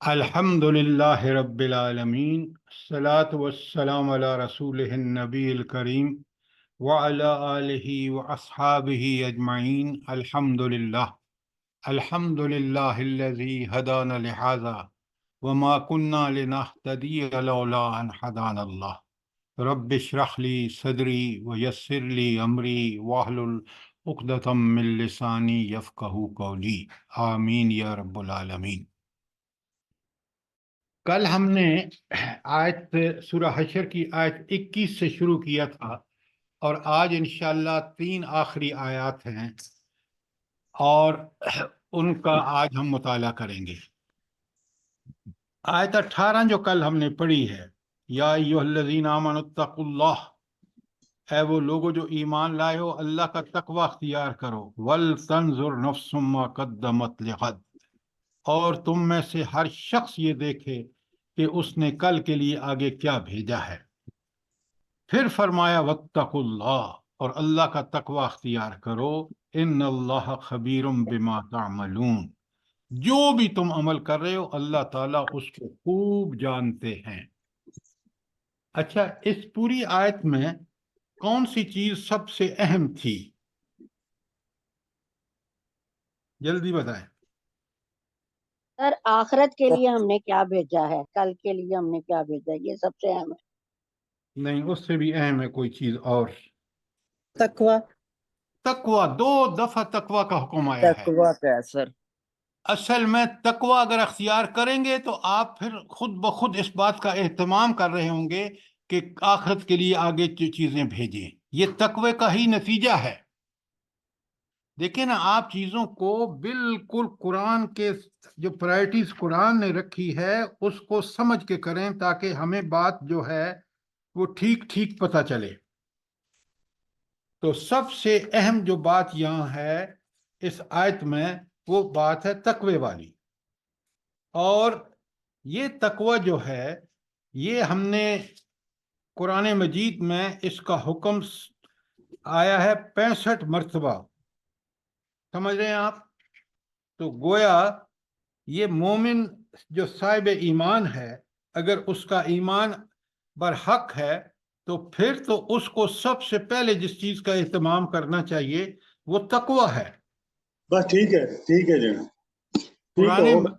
الحمد للہ رب العالمین، الصلاة والسلام علی رسولہ النبی الکریم وعلی آلہ واصحابہ اجمعین۔ الحمد للہ الذی ہدانا لہذا وما کنا لنہتدی لولا ان ہدانا اللہ۔ رب اشرح لی صدری ویسر لی امری واحلل عقدۃ من لسانی یفقہوا قولی، آمین یا رب العالمین۔ کل ہم نے آیت سورہ حشر کی آیت 21 سے شروع کیا تھا، اور آج انشاءاللہ 3 آخری آیات ہیں اور ان کا آج ہم مطالعہ کریں گے۔ آیت 18 جو کل ہم نے پڑھی ہے، یا ایھا الذین آمنوا اتقوا اللہ، اے وہ لوگو جو ایمان لائے ہو، اللہ کا تقوی اختیار کرو، ولتنظر نفس ما قدمت لغد، اور تم میں سے ہر شخص یہ دیکھے کہ اس نے کل کے لیے آگے کیا بھیجا ہے۔ پھر فرمایا واتقوا اللہ، اور اللہ کا تقوی اختیار کرو، ان اللہ خبیر بما تعملون، جو بھی تم عمل کر رہے ہو اللہ تعالیٰ اس کو خوب جانتے ہیں۔ اچھا، اس پوری آیت میں کون سی چیز سب سے اہم تھی؟ جلدی بتائیں۔ سر آخرت کے لیے ہم نے کیا بھیجا ہے، کل کے لیے ہم نے کیا بھیجا ہے، یہ سب سے اہم ہے۔ نہیں، اس سے بھی اہم ہے کوئی چیز اور۔ تقوی تقوی، 2 دفعہ تقوی کا حکم آیا ہے۔ تقوی کا ہے سر۔ اصل میں تقوی اگر اختیار کریں گے تو آپ پھر خود بخود اس بات کا اہتمام کر رہے ہوں گے کہ آخرت کے لیے آگے چیزیں بھیجیں۔ یہ تقوی کا ہی نتیجہ ہے۔ دیکھیں نا، آپ چیزوں کو بالکل قرآن کے جو پرائرٹیز قرآن نے رکھی ہے اس کو سمجھ کے کریں، تاکہ ہمیں بات جو ہے وہ ٹھیک ٹھیک پتہ چلے۔ تو سب سے اہم جو بات یہاں ہے اس آیت میں، وہ بات ہے تقوی والی۔ اور یہ تقوی جو ہے، یہ ہم نے قرآن مجید میں اس کا حکم آیا ہے 65 مرتبہ، سمجھ رہے ہیں آپ؟ تو گویا یہ مومن جو صاحب ایمان ہے، اگر اس کا ایمان برحق ہے تو پھر تو اس کو سب سے پہلے جس چیز کا اہتمام کرنا چاہیے وہ تقوی ہے۔ بس ٹھیک ہے جناب، ٹھیک ہے قرآن ہوگا۔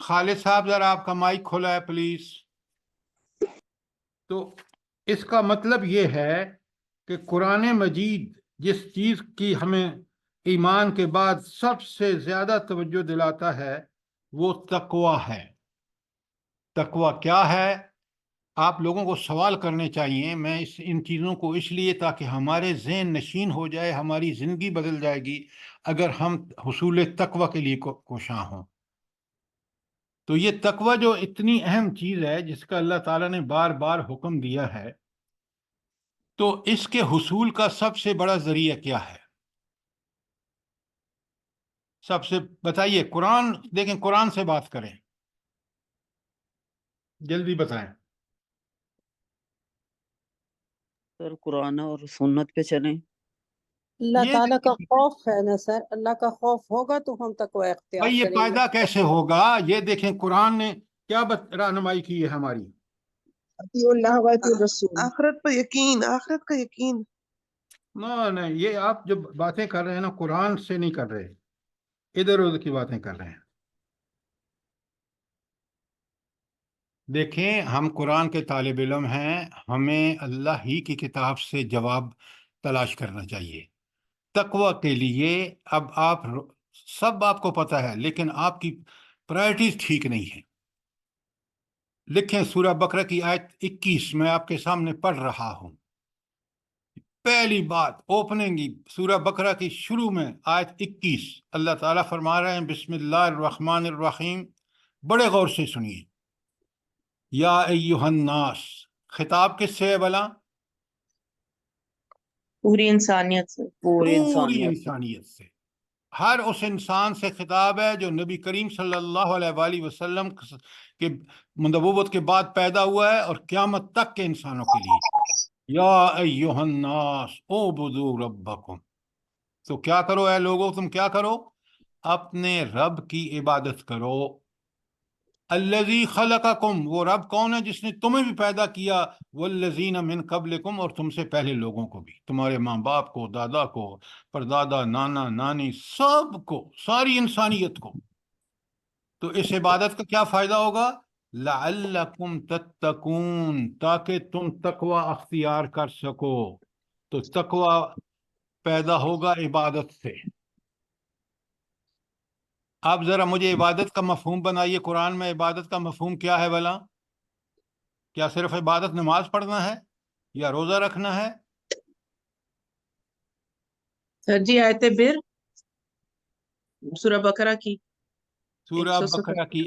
خالد صاحب ذرا آپ کا مائک کھولا ہے پلیز۔ تو اس کا مطلب یہ ہے کہ قرآن مجید جس چیز کی ہمیں ایمان کے بعد سب سے زیادہ توجہ دلاتا ہے وہ تقوی ہے۔ تقوی کیا ہے؟ آپ لوگوں کو سوال کرنے چاہیے۔ میں ان چیزوں کو اس لیے تاکہ ہمارے ذہن نشین ہو جائے، ہماری زندگی بدل جائے گی اگر ہم حصول تقوی کے لیے کوشاں ہوں۔ تو یہ تقوی جو اتنی اہم چیز ہے جس کا اللہ تعالیٰ نے بار بار حکم دیا ہے، تو اس کے حصول کا سب سے بڑا ذریعہ کیا ہے؟ سب سے بتائیے، قرآن دیکھیں، قرآن سے بات کریں، جلدی بتائیں۔ سر قرآن اور سنت پہ چلیں۔ اللہ یہ تعالیٰ کا خوف ہے نا سر، اللہ کا خوف ہوگا تو ہم تقوی اختیار بھائی یہ کریں گے۔ پیدا کیسے ہوگا؟ یہ دیکھیں قرآن نے کیا رہنمائی کی ہے ہماری۔ اطیعوا اللہ و اطیعوا الرسول، آخرت پر یقین، آخرت کا یقین۔ نہیں، یہ آپ جو باتیں کر رہے ہیں نا قرآن سے نہیں کر رہے، ادھر ادھر کی باتیں کر رہے ہیں۔ دیکھیں، ہم قرآن کے طالب علم ہیں، ہمیں اللہ ہی کی کتاب سے جواب تلاش کرنا چاہیے۔ تقوی کے لیے اب سب آپ کو پتہ ہے، لیکن آپ کی پرائرٹیز ٹھیک نہیں ہیں۔ لکھیں سورہ بقرہ کی آیت 21، میں آپ کے سامنے پڑھ رہا ہوں۔ پہلی بات اوپننگ سورہ بقرہ کی شروع میں آیت 21، اللہ تعالیٰ فرما رہے ہیں بسم اللہ الرحمن الرحیم، بڑے غور سے سنیے۔ یا ایہا الناس، خطاب کس سے ہے بھلا؟ پوری انسانیت سے۔ پوری پوری انسانیت۔ انسانیت سے، ہر اس انسان سے خطاب ہے جو نبی کریم صلی اللہ علیہ وآلہ وسلم کے نبوت کے بعد پیدا ہوا ہے، اور قیامت تک کے انسانوں کے لیے۔ یا ایہا الناس اعبدوا ربکم، تو کیا کرو اے لوگو، تم کیا کرو؟ اپنے رب کی عبادت کرو۔ الذی خلقکم، وہ رب کون ہے جس نے تمہیں بھی پیدا کیا، والذین من قبلکم، اور تم سے پہلے لوگوں کو بھی، تمہارے ماں باپ کو، دادا کو، پردادا، نانا نانی، سب کو، ساری انسانیت کو۔ تو اس عبادت کا کیا فائدہ ہوگا؟ لعلکم تتقون، تاکہ تم تقوی اختیار کر سکو۔ تو تقوی پیدا ہوگا عبادت سے۔ آپ ذرا مجھے عبادت کا مفہوم بنائیے، قرآن میں عبادت کا مفہوم کیا ہے بھلا؟ کیا صرف عبادت نماز پڑھنا ہے یا روزہ رکھنا ہے؟ سر جی آیت بر سورہ بقرہ کی سورہ 170۔ بقرہ کی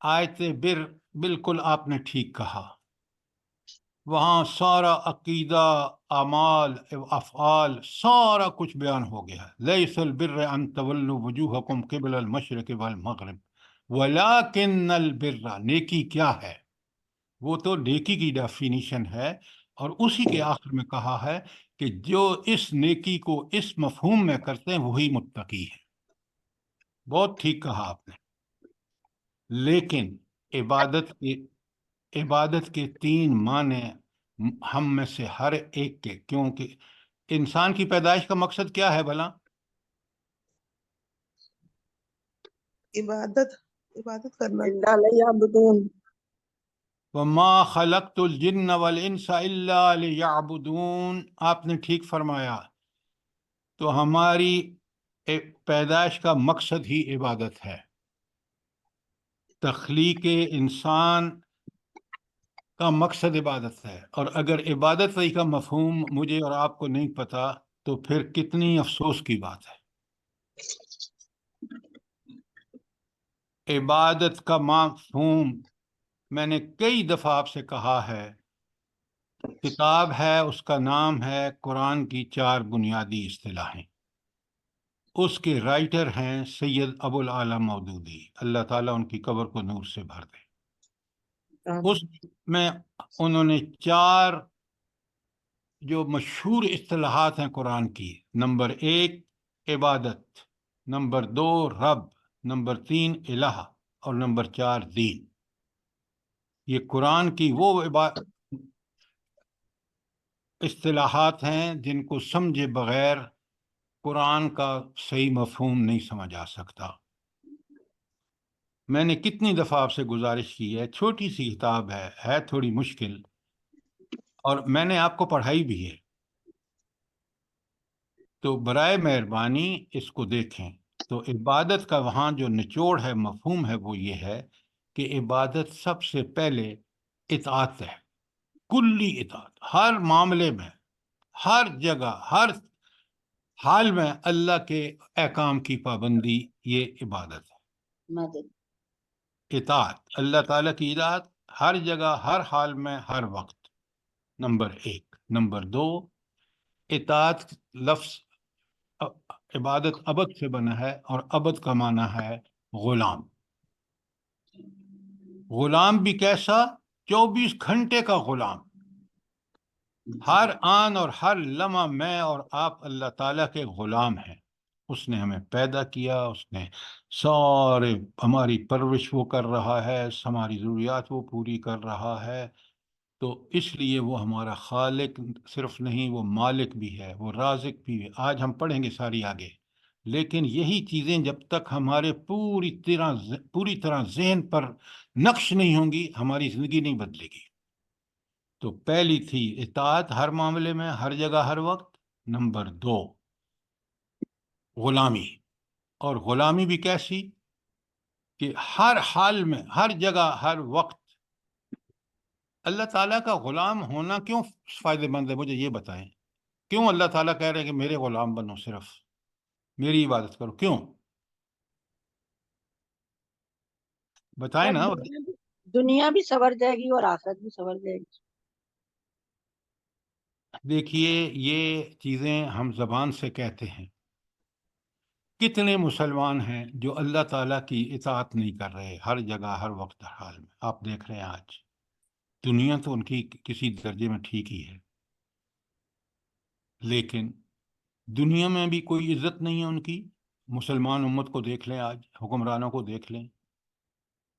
آیت بر، بالکل آپ نے ٹھیک کہا۔ وہاں سارا عقیدہ، اعمال، افعال، سارا کچھ بیان ہو گیا ہے۔ لیس البر ان تولوا وجوہکم قبل المشرق والمغرب ولکن البر، نیکی کیا ہے؟ وہ تو نیکی کی ڈیفینیشن ہے، اور اسی کے آخر میں کہا ہے کہ جو اس نیکی کو اس مفہوم میں کرتے ہیں وہی متقی ہے۔ بہت ٹھیک کہا آپ نے۔ لیکن عبادت کے تین معنی ہم میں سے ہر ایک کے، کیونکہ انسان کی پیدائش کا مقصد کیا ہے بھلا؟ عبادت کرنا۔ زندہ لیعبدون، وما خلقت الجن والانس الا لیعبدون، آپ نے ٹھیک فرمایا۔ تو ہماری پیدائش کا مقصد ہی عبادت ہے۔ تخلیق انسان کا مقصد عبادت ہے، اور اگر عبادت کا مفہوم مجھے اور آپ کو نہیں پتا تو پھر کتنی افسوس کی بات ہے۔ عبادت کا مفہوم میں نے کئی دفعہ آپ سے کہا ہے، کتاب ہے، اس کا نام ہے قرآن کی 4 بنیادی اصطلاحیں۔ اس کے رائٹر ہیں سید ابو العالی مودودی، اللہ تعالیٰ ان کی قبر کو نور سے بھر دے۔ اس میں انہوں نے 4 جو مشہور اصطلاحات ہیں قرآن کی، نمبر 1 عبادت، نمبر 2 رب، نمبر 3 الہ، اور نمبر 4 دین۔ یہ قرآن کی وہ اصطلاحات ہیں جن کو سمجھے بغیر قرآن کا صحیح مفہوم نہیں سمجھا سکتا۔ میں نے کتنی دفعہ آپ سے گزارش کی ہے، چھوٹی سی کتاب ہے تھوڑی مشکل، اور میں نے آپ کو پڑھائی بھی ہے، تو برائے مہربانی اس کو دیکھیں۔ تو عبادت کا وہاں جو نچوڑ ہے، مفہوم ہے، وہ یہ ہے کہ عبادت سب سے پہلے اطاعت ہے، کلی اطاعت، ہر معاملے میں، ہر جگہ، ہر حال میں اللہ کے احکام کی پابندی، یہ عبادت ہے۔ مدد، اطاعت، اللہ تعالیٰ کی اطاعت ہر جگہ، ہر حال میں، ہر وقت، نمبر 1۔ نمبر 2، اطاعت لفظ عبادت عبد سے بنا ہے، اور عبد کا معنی ہے غلام۔ غلام بھی کیسا؟ 24 گھنٹے کا غلام۔ ہر آن اور ہر لمحہ میں اور آپ اللہ تعالیٰ کے غلام ہیں۔ اس نے ہمیں پیدا کیا، اس نے سارے ہماری پرورش وہ کر رہا ہے، ہماری ضروریات وہ پوری کر رہا ہے۔ تو اس لیے وہ ہمارا خالق صرف نہیں، وہ مالک بھی ہے، وہ رازق بھی ہے۔ آج ہم پڑھیں گے ساری آگے، لیکن یہی چیزیں جب تک ہمارے پوری طرح ذہن پر نقش نہیں ہوں گی، ہماری زندگی نہیں بدلے گی۔ تو پہلی تھی اطاعت ہر معاملے میں، ہر جگہ، ہر وقت۔ نمبر 2 غلامی، اور غلامی بھی کیسی؟ کہ ہر حال میں، ہر جگہ، ہر وقت اللہ تعالیٰ کا غلام ہونا کیوں فائدہ مند ہے؟ مجھے یہ بتائیں، کیوں اللہ تعالیٰ کہہ رہے ہیں کہ میرے غلام بنو، صرف میری عبادت کرو؟ کیوں؟ بتائیں نا۔ دنیا بھی سنور جائے گی اور آخرت بھی سنور جائے گی۔ دیکھیے، یہ چیزیں ہم زبان سے کہتے ہیں، کتنے مسلمان ہیں جو اللہ تعالیٰ کی اطاعت نہیں کر رہے، ہر جگہ، ہر وقت، ہر حال میں۔ آپ دیکھ رہے ہیں آج دنیا تو ان کی کسی درجے میں ٹھیک ہی ہے، لیکن دنیا میں بھی کوئی عزت نہیں ہے ان کی۔ مسلمان امت کو دیکھ لیں، آج حکمرانوں کو دیکھ لیں،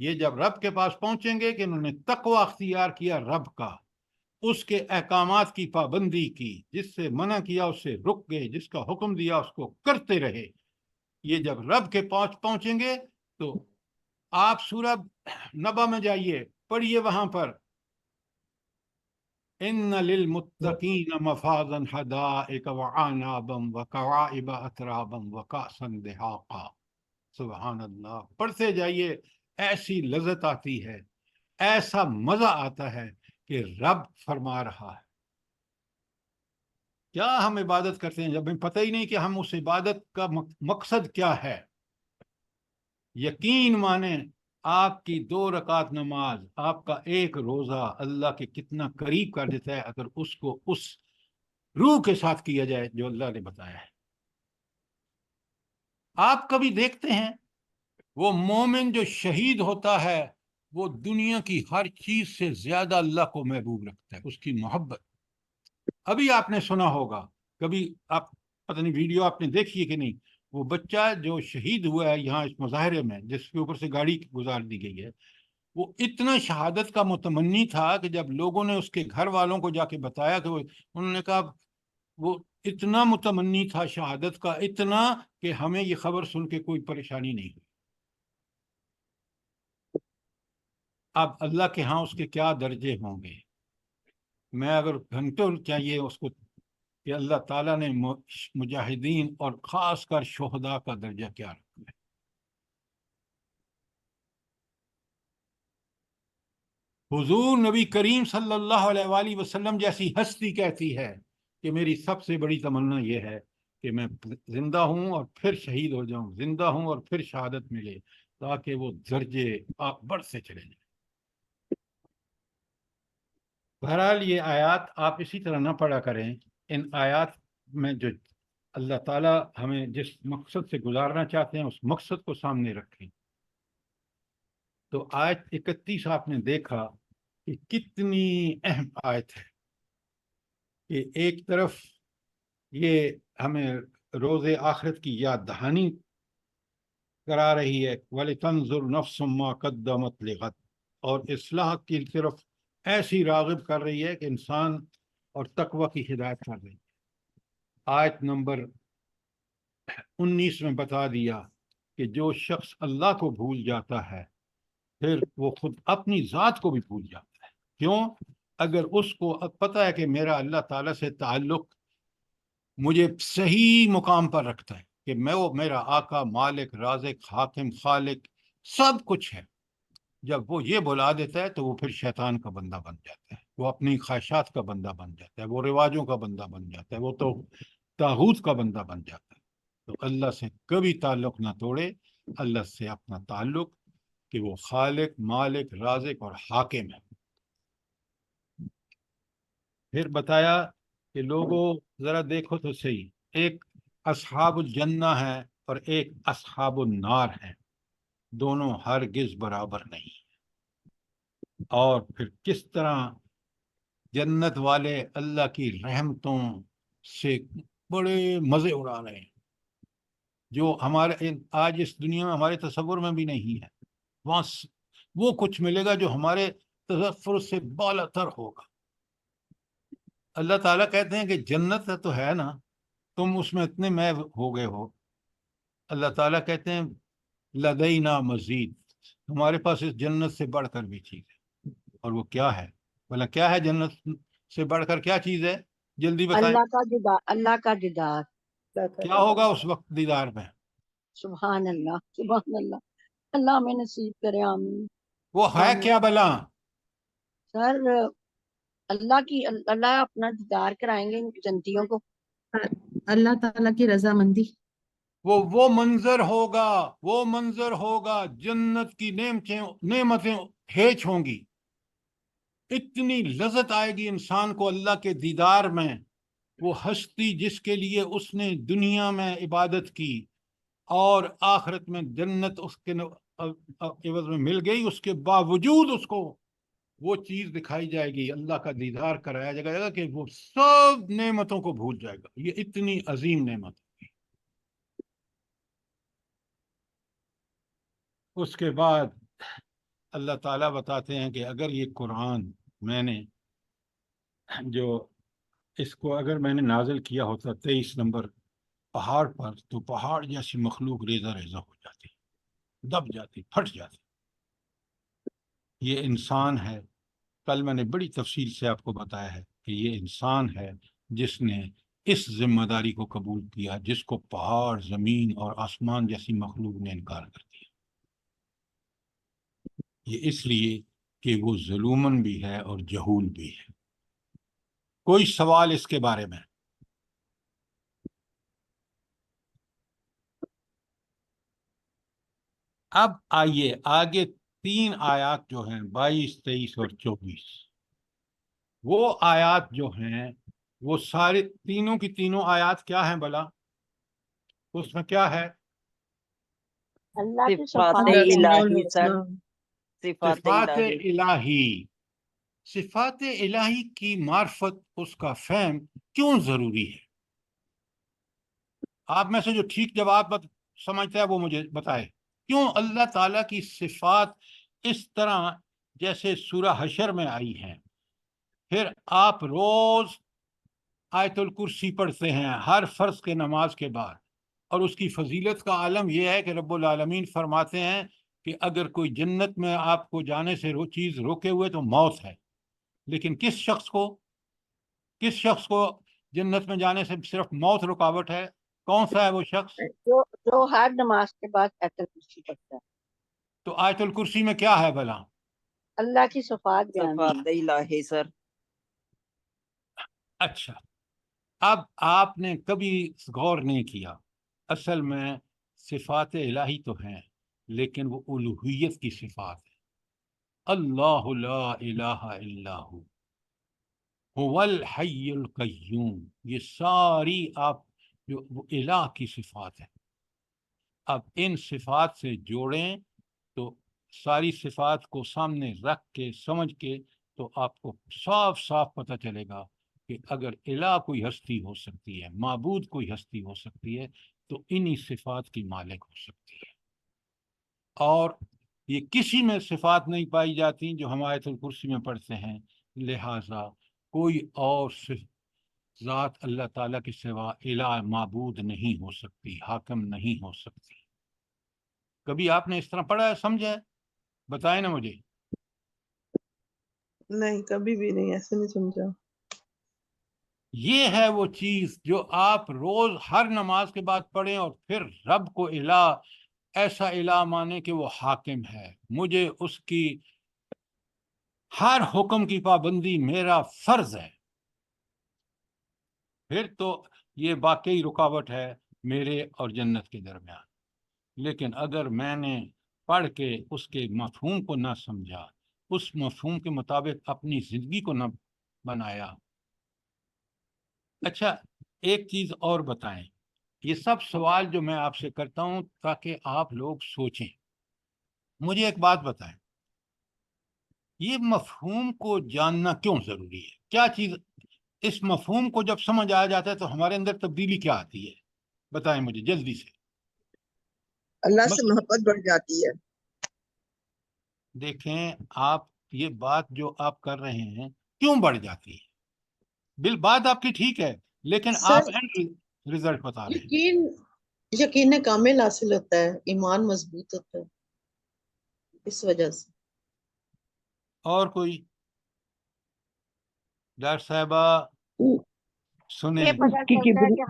یہ جب رب کے پاس پہنچیں گے کہ انہوں نے تقوی اختیار کیا رب کا، اس کے احکامات کی پابندی کی، جس سے منع کیا اس سے رک گئے، جس کا حکم دیا اس کو کرتے رہے، یہ جب رب کے پاس پہنچیں گے تو آپ سورہ نبا میں جائیے، پڑھیے وہاں پر ان للمتقین مفازا حدائق وعنابا وکواعب اترابا وکأسا دہاقا. سبحان اللہ، پڑھتے جائیے، ایسی لذت آتی ہے، ایسا مزہ آتا ہے کہ رب فرما رہا ہے. کیا ہم عبادت کرتے ہیں جب ہمیں پتہ ہی نہیں کہ ہم اس عبادت کا مقصد کیا ہے. یقین مانیں، آپ کی 2 رکعت نماز، آپ کا 1 روزہ اللہ کے کتنا قریب کر دیتا ہے اگر اس کو اس روح کے ساتھ کیا جائے جو اللہ نے بتایا ہے. آپ کبھی دیکھتے ہیں وہ مومن جو شہید ہوتا ہے وہ دنیا کی ہر چیز سے زیادہ اللہ کو محبوب رکھتا ہے، اس کی محبت. ابھی آپ نے سنا ہوگا، کبھی آپ پتہ نہیں ویڈیو آپ نے دیکھی ہے کہ نہیں، وہ بچہ جو شہید ہوا ہے یہاں اس مظاہرے میں جس کے اوپر سے گاڑی گزار دی گئی ہے، وہ اتنا شہادت کا متمنی تھا کہ جب لوگوں نے اس کے گھر والوں کو جا کے بتایا کہ انہوں نے کہا وہ اتنا متمنی تھا شہادت کا، اتنا کہ ہمیں یہ خبر سن کے کوئی پریشانی نہیں ہوئی. اب اللہ کے ہاں اس کے کیا درجے ہوں گے. میں اگر گھنٹوں چاہیے اس کو کہ اللہ تعالیٰ نے مجاہدین اور خاص کر شہداء کا درجہ کیا رکھا ہے. حضور نبی کریم صلی اللہ علیہ وآلہ وسلم جیسی ہستی کہتی ہے کہ میری سب سے بڑی تمنا یہ ہے کہ میں زندہ ہوں اور پھر شہید ہو جاؤں، زندہ ہوں اور پھر شہادت ملے، تاکہ وہ درجے بڑھتے چلے جائیں. بہرحال یہ آیات آپ اسی طرح نہ پڑھا کریں. ان آیات میں جو اللہ تعالیٰ ہمیں جس مقصد سے گزارنا چاہتے ہیں اس مقصد کو سامنے رکھیں. تو آیت 31 آپ نے دیکھا کہ کتنی اہم آیت ہے کہ ایک طرف یہ ہمیں روز آخرت کی یاد دہانی کرا رہی ہے، وَلِتَنْظُرْ نَفْسٌ مَّا قَدَّمَتْ لِغَدٍ، اور اصلاح کی طرف ایسی راغب کر رہی ہے کہ انسان اور تقوی کی ہدایت کر رہی ہے. آیت نمبر 19 میں بتا دیا کہ جو شخص اللہ کو بھول جاتا ہے پھر وہ خود اپنی ذات کو بھی بھول جاتا ہے. کیوں؟ اگر اس کو پتہ ہے کہ میرا اللہ تعالیٰ سے تعلق مجھے صحیح مقام پر رکھتا ہے، کہ میں وہ میرا آقا، مالک، رازق، حاکم، خالق سب کچھ ہے، جب وہ یہ بلا دیتا ہے تو وہ پھر شیطان کا بندہ بن جاتا ہے، وہ اپنی خواہشات کا بندہ بن جاتا ہے، وہ رواجوں کا بندہ بن جاتا ہے، وہ تو طاغوت کا بندہ بن جاتا ہے. تو اللہ سے کبھی تعلق نہ توڑے، اللہ سے اپنا تعلق کہ وہ خالق، مالک، رازق اور حاکم ہے. پھر بتایا کہ لوگوں ذرا دیکھو تو صحیح، ایک اصحاب الجنہ ہے اور ایک اصحاب النار ہے، دونوں ہرگز برابر نہیں. اور پھر کس طرح جنت والے اللہ کی رحمتوں سے بڑے مزے اڑا رہے ہیں جو ہمارے آج اس دنیا میں ہمارے تصور میں بھی نہیں ہے. وہاں وہ کچھ ملے گا جو ہمارے تصور سے بالا تر ہوگا. اللہ تعالیٰ کہتے ہیں کہ جنت تو ہے نا، تم اس میں اتنے میں ہو گئے ہو. اللہ تعالیٰ کہتے ہیں لدینا مزید، ہمارے پاس اس جنت سے بڑھ کر بھی چیز ہے. اور وہ کیا ہے؟ بھلا کیا ہے جنت سے بڑھ کر کیا چیز ہے؟ جلدی بتائیں. اللہ کا دیدار، اللہ کا دیدار. کیا ہوگا اس وقت دیدار میں؟ سبحان اللہ، سبحان اللہ. اللہ ہمیں نصیب کرے، آمین. وہ ہے آمین. کیا بھلا؟ سر اللہ اپنا دیدار کرائیں گے ان جنتیوں کو. اللہ تعالیٰ کی رضامندی. وہ منظر ہوگا، وہ منظر ہوگا، جنت کی نعمتیں ہیچ ہوں گی، اتنی لذت آئے گی انسان کو اللہ کے دیدار میں. وہ ہستی جس کے لیے اس نے دنیا میں عبادت کی اور آخرت میں جنت اس کے عوض میں مل گئی، اس کے باوجود اس کو وہ چیز دکھائی جائے گی، اللہ کا دیدار کرایا جائے گا کہ وہ سب نعمتوں کو بھول جائے گا. یہ اتنی عظیم نعمت ہے. اس کے بعد اللہ تعالیٰ بتاتے ہیں کہ اگر یہ قرآن میں نے جو اس کو اگر میں نے نازل کیا ہوتا 23 نمبر پہاڑ پر تو پہاڑ جیسی مخلوق ریزہ ریزہ ہو جاتی، دب جاتی، پھٹ جاتی۔ یہ انسان ہے، کل میں نے بڑی تفصیل سے آپ کو بتایا ہے کہ یہ انسان ہے جس نے اس ذمہ داری کو قبول کیا جس کو پہاڑ، زمین اور آسمان جیسی مخلوق نے انکار کر دیا۔ یہ اس لیے کہ وہ ظلومن بھی ہے اور جہول بھی ہے۔ کوئی سوال اس کے بارے میں؟ اب آئیے آگے 3 آیات جو ہیں 22، 23 اور 24، وہ آیات جو ہیں وہ سارے تینوں کی تینوں آیات کیا ہیں بلا؟ اس میں کیا ہے؟ اللہ کی صفات صفات الہی سر، صفات صفات الہی۔ الہی۔ صفات الہی کی معرفت، اس کا فہم کیوں ضروری ہے؟ آپ میں سے جو ٹھیک جواب سمجھتا ہے وہ مجھے بتائے، کیوں اللہ تعالیٰ کی صفات اس طرح جیسے سورہ حشر میں آئی ہیں؟ پھر آپ روز آیت الکرسی پڑھتے ہیں ہر فرض کے نماز کے بعد، اور اس کی فضیلت کا عالم یہ ہے کہ رب العالمین فرماتے ہیں کہ اگر کوئی جنت میں آپ کو جانے سے چیز روکے ہوئے تو موت ہے، لیکن کس شخص کو جنت میں جانے سے صرف موت رکاوٹ ہے؟ کون سا ہے وہ شخص؟ جو ہر نماز کے بعد آیت الکرسی پڑھتا ہے۔ تو آیت الکرسی میں کیا ہے بھلا؟ اللہ کی صفات بیان کی۔ صفات الہی سر۔ اچھا، اب آپ نے کبھی غور نہیں کیا، اصل میں صفات الہی تو ہیں لیکن وہ الوہیت کی صفات ہے۔ اللہ لا الہ الا ہو، هو الحی القیوم، یہ ساری آپ جو وہ الہ کی صفات ہے۔ اب ان صفات سے جوڑیں تو ساری صفات کو سامنے رکھ کے سمجھ کے تو آپ کو صاف صاف پتہ چلے گا کہ اگر الہ کوئی ہستی ہو سکتی ہے، معبود کوئی ہستی ہو سکتی ہے، تو انہی صفات کی مالک ہو سکتی ہے۔ اور یہ کسی میں صفات نہیں پائی جاتی جو ہم آیت الکرسی میں پڑھتے ہیں، لہٰذا کوئی اور ذات اللہ تعالیٰ کے سوا الہ معبود نہیں ہو سکتی، حاکم نہیں ہو سکتی۔ کبھی آپ نے اس طرح پڑھا ہے، سمجھا ہے؟ بتائیں نا مجھے۔ نہیں، کبھی بھی نہیں، ایسے نہیں سمجھا۔ یہ ہے وہ چیز جو آپ روز ہر نماز کے بعد پڑھیں اور پھر رب کو الہ، ایسا الہ مانے کہ وہ حاکم ہے، مجھے اس کی ہر حکم کی پابندی میرا فرض ہے، پھر تو یہ واقعی رکاوٹ ہے میرے اور جنت کے درمیان۔ لیکن اگر میں نے پڑھ کے اس کے مفہوم کو نہ سمجھا، اس مفہوم کے مطابق اپنی زندگی کو نہ بنایا۔ اچھا، ایک چیز اور بتائیں، یہ سب سوال جو میں آپ سے کرتا ہوں تاکہ آپ لوگ سوچیں، مجھے ایک بات بتائیں، یہ مفہوم کو جاننا کیوں ضروری ہے؟ کیا چیز اس مفہوم کو جب سمجھ آ جاتا ہے تو ہمارے اندر تبدیلی کیا آتی ہے؟ بتائیں مجھے جلدی سے۔ اللہ سے محبت بڑھ جاتی ہے۔ دیکھیں، آپ یہ بات جو آپ کر رہے ہیں کیوں بڑھ جاتی ہے؟ بات آپ کی ٹھیک ہے، لیکن سر، آپ اینڈ رزلٹ بتا رہے ہیں۔ یقین کامل حاصل ہوتا ہے، ایمان مضبوط ہوتا ہے، اس وجہ سے۔ اور کوئی؟ ڈاکٹر صاحبہ سنیں، یہ پتہ چلتا ہے کہ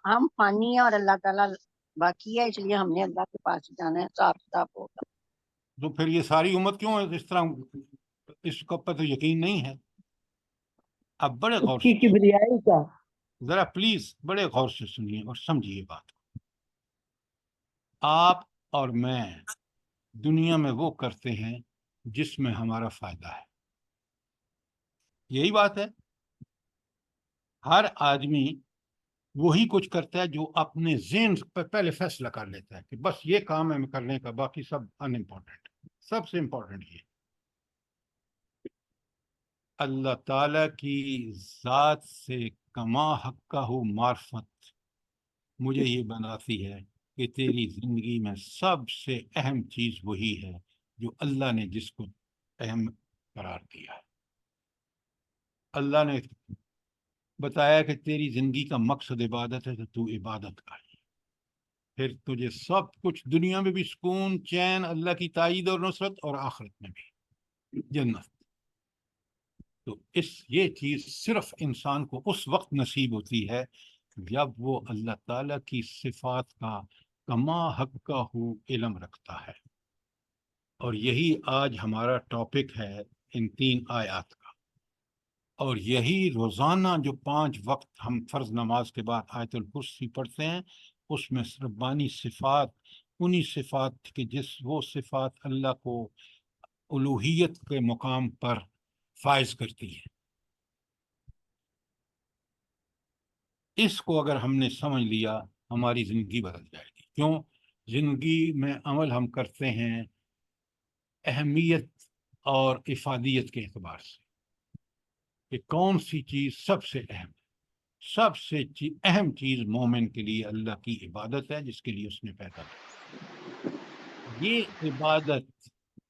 ہم فانی ہیں اور اللہ تعالیٰ باقی ہے، اس لیے ہم نے اللہ کے پاس جانا ہے، حساب کتاب ہوگا۔ تو پھر یہ ساری امت کیوں اس طرح اس کو پر تو یقین نہیں ہے؟ اب بڑے غور سے کبریائی کا ذرا پلیز بڑے غور سے سنیے اور سمجھیے بات کو۔ آپ اور میں دنیا میں وہ کرتے ہیں جس میں ہمارا فائدہ ہے، یہی بات ہے۔ ہر آدمی وہی کچھ کرتا ہے جو اپنے ذہن پہ پہلے فیصلہ کر لیتا ہے کہ بس یہ کام ہے کرنے کا، باقی سب ان امپورٹنٹ۔ سب سے امپورٹنٹ یہ اللہ تعالیٰ کی ذات سے کما حقہ معرفت مجھے یہ بناتی ہے کہ تیری زندگی میں سب سے اہم چیز وہی ہے جو اللہ نے جس کو اہم قرار دیا ہے۔ اللہ نے بتایا کہ تیری زندگی کا مقصد عبادت ہے، تو تو عبادت کر، پھر تجھے سب کچھ دنیا میں بھی سکون، چین، اللہ کی تائید اور نصرت، اور آخرت میں بھی جنت۔ تو یہ چیز صرف انسان کو اس وقت نصیب ہوتی ہے جب وہ اللہ تعالیٰ کی صفات کا کما حق کا علم رکھتا ہے، اور یہی آج ہمارا ٹاپک ہے ان 3 آیات کا۔ اور یہی روزانہ جو 5 وقت ہم فرض نماز کے بعد آیت الکرسی پڑھتے ہیں، اس میں ربانی صفات، انہی صفات کہ وہ صفات اللہ کو الوہیت کے مقام پر فائز کرتی ہے۔ اس کو اگر ہم نے سمجھ لیا، ہماری زندگی بدل جائے گی۔ کیوں؟ زندگی میں عمل ہم کرتے ہیں اہمیت اور افادیت کے اعتبار سے، کہ کون سی چیز سب سے اہم ہے۔ سب سے اہم چیز مومن کے لیے اللہ کی عبادت ہے، جس کے لیے اس نے پیدا کیا۔ یہ عبادت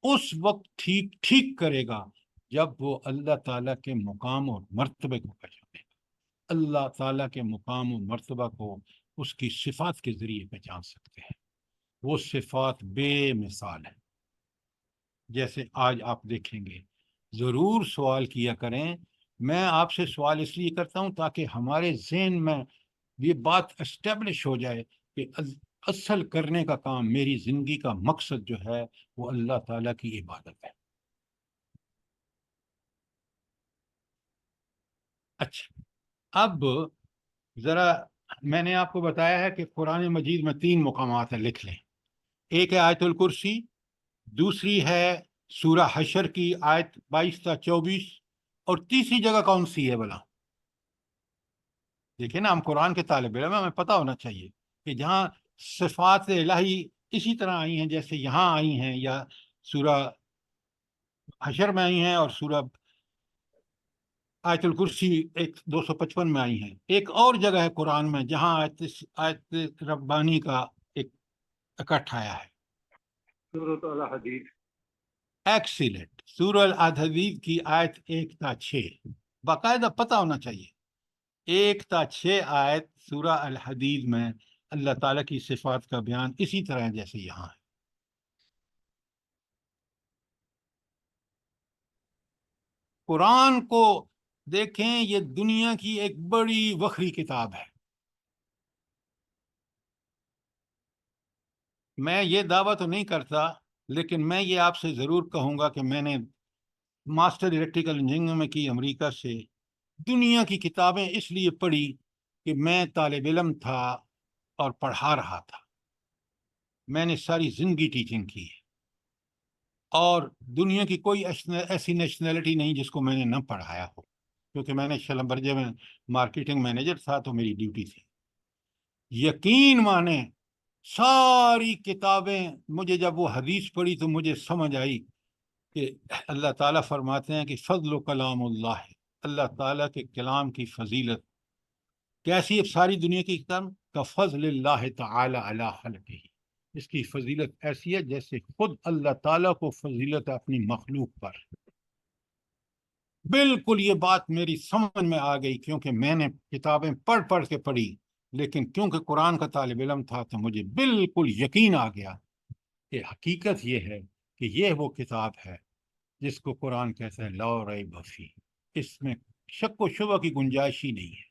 اس وقت ٹھیک کرے گا جب وہ اللہ تعالیٰ کے مقام اور مرتبے کو پہچانے گا۔ اللہ تعالیٰ کے مقام و مرتبہ کو اس کی صفات کے ذریعے پہچان سکتے ہیں۔ وہ صفات بے مثال ہیں۔ جیسے آج آپ دیکھیں گے، ضرور سوال کیا کریں۔ میں آپ سے سوال اس لیے کرتا ہوں تاکہ ہمارے ذہن میں یہ بات اسٹیبلش ہو جائے کہ اصل کرنے کا کام، میری زندگی کا مقصد جو ہے وہ اللہ تعالیٰ کی عبادت ہے۔ اچھا، اب ذرا میں نے آپ کو بتایا ہے کہ قرآن مجید میں 3 مقامات ہیں، لکھ لیں۔ ایک ہے آیت الکرسی، دوسری ہے سورہ حشر کی آیت 22 تا 24، اور تیسری جگہ کون سی ہے بلا؟ دیکھیں نا، ہم قرآن کے طالب علم ہیں، ہمیں پتہ ہونا چاہیے کہ جہاں صفات الہی اسی طرح آئی ہیں جیسے یہاں آئی ہیں، یا سورہ حشر میں آئی ہیں، اور سورہ آیت الکرسی 255 میں آئی ہیں۔ ایک اور جگہ ہے قرآن میں جہاں آیت ربانی کا ایک اکٹھ آیا ہے، سورۃ الحدید۔ ایکسیلنٹ، سورہ الحدید کی آیت 1 تا 6، باقاعدہ پتہ ہونا چاہیے۔ 1 تا 6 آیت سورہ الحدید میں اللہ تعالیٰ کی صفات کا بیان اسی طرح ہے جیسے یہاں ہے۔ قرآن کو دیکھیں، یہ دنیا کی ایک بڑی وکری کتاب ہے۔ میں یہ دعویٰ تو نہیں کرتا، لیکن میں یہ آپ سے ضرور کہوں گا کہ میں نے ماسٹر الیکٹریکل انجینئرنگ میں کی امریکہ سے۔ دنیا کی کتابیں اس لیے پڑھی کہ میں طالب علم تھا اور پڑھا رہا تھا۔ میں نے ساری زندگی ٹیچنگ کی ہے، اور دنیا کی کوئی ایسی نیشنلٹی نہیں جس کو میں نے نہ پڑھایا ہو، کیونکہ میں نے شلمبرجے میں مارکیٹنگ مینیجر تھا تو میری ڈیوٹی تھی۔ یقین مانیں، ساری کتابیں، مجھے جب وہ حدیث پڑھی تو مجھے سمجھ آئی کہ اللہ تعالیٰ فرماتے ہیں کہ فضل و کلام اللہ ہے، اللہ تعالیٰ کے کلام کی فضیلت کیسی ہے؟ ساری دنیا کی کتاب کا فضل اللہ تعالیٰ علی خلقہ، اس کی فضیلت ایسی ہے جیسے خود اللہ تعالیٰ کو فضیلت ہے اپنی مخلوق پر۔ بالکل یہ بات میری سمجھ میں آ گئی، کیونکہ میں نے کتابیں پڑھ کے پڑھی، لیکن کیونکہ قرآن کا طالب علم تھا تو مجھے بالکل یقین آ گیا کہ حقیقت یہ ہے کہ یہ وہ کتاب ہے جس کو قرآن کہتا ہے لا ریب فیہ، اس میں شک و شبہ کی گنجائش ہی نہیں ہے۔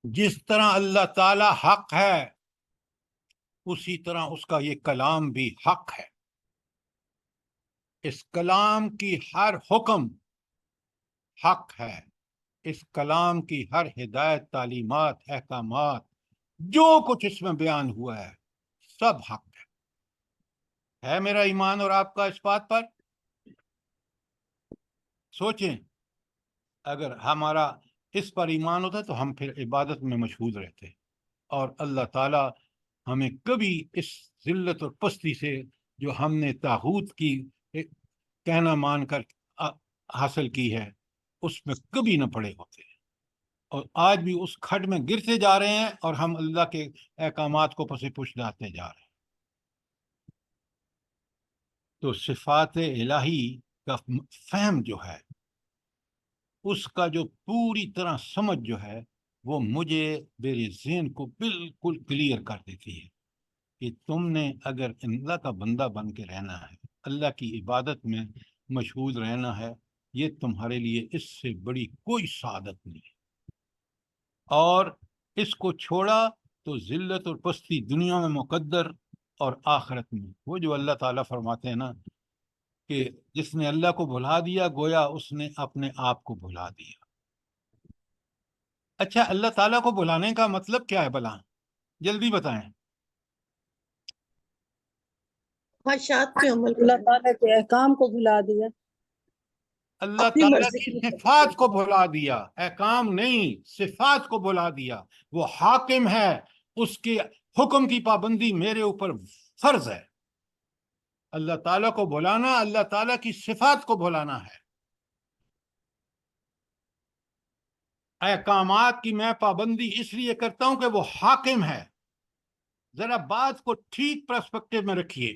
جس طرح اللہ تعالی حق ہے، اسی طرح اس کا یہ کلام بھی حق ہے۔ اس کلام کی ہر حکم حق ہے، اس کلام کی ہر ہدایت، تعلیمات، احکامات، جو کچھ اس میں بیان ہوا ہے سب حق ہے میرا ایمان اور آپ کا اس بات پر؟ سوچیں، اگر ہمارا اس پر ایمان ہوتا تو ہم پھر عبادت میں مشغول رہتے، اور اللہ تعالیٰ ہمیں کبھی اس ذلت اور پستی سے جو ہم نے طاغوت کی کہنا مان کر حاصل کی ہے، اس میں کبھی نہ پڑے ہوتے، اور آج بھی اس کھڈ میں گرتے جا رہے ہیں اور ہم اللہ کے احکامات کو پس پش لاتے جا رہے ہیں۔ تو صفات الہی کا فہم جو ہے، اس کا جو پوری طرح سمجھ جو ہے، وہ مجھے میرے ذہن کو بالکل کلیئر کر دیتی ہے کہ تم نے اگر اللہ کا بندہ بن کے رہنا ہے، اللہ کی عبادت میں مشغول رہنا ہے، یہ تمہارے لیے اس سے بڑی کوئی سعادت نہیں ہے۔ اور اس کو چھوڑا تو ذلت اور پستی دنیا میں مقدر اور آخرت میں۔ وہ جو اللہ تعالیٰ فرماتے ہیں نا کہ جس نے اللہ کو بھلا دیا گویا اس نے اپنے آپ کو بھلا دیا۔ اچھا، اللہ تعالیٰ کو بھلانے کا مطلب کیا ہے بھلا؟ جلدی بتائیں۔ خواہشات پہ عمل اللہ کرنا، تعالیٰ کے احکام کو بھلا دیا، اللہ اپنی تعالیٰ مرضی کی کے صفات کو مطابق۔ بھلا دیا، احکام نہیں، صفات کو بھلا دیا۔ وہ حاکم ہے، اس کے حکم کی پابندی میرے اوپر فرض ہے۔ اللہ تعالیٰ کو بھلانا اللہ تعالیٰ کی صفات کو بھلانا ہے۔ احکامات کی میں پابندی اس لیے کرتا ہوں کہ وہ حاکم ہے۔ ذرا بات کو ٹھیک پرسپیکٹو میں رکھیے۔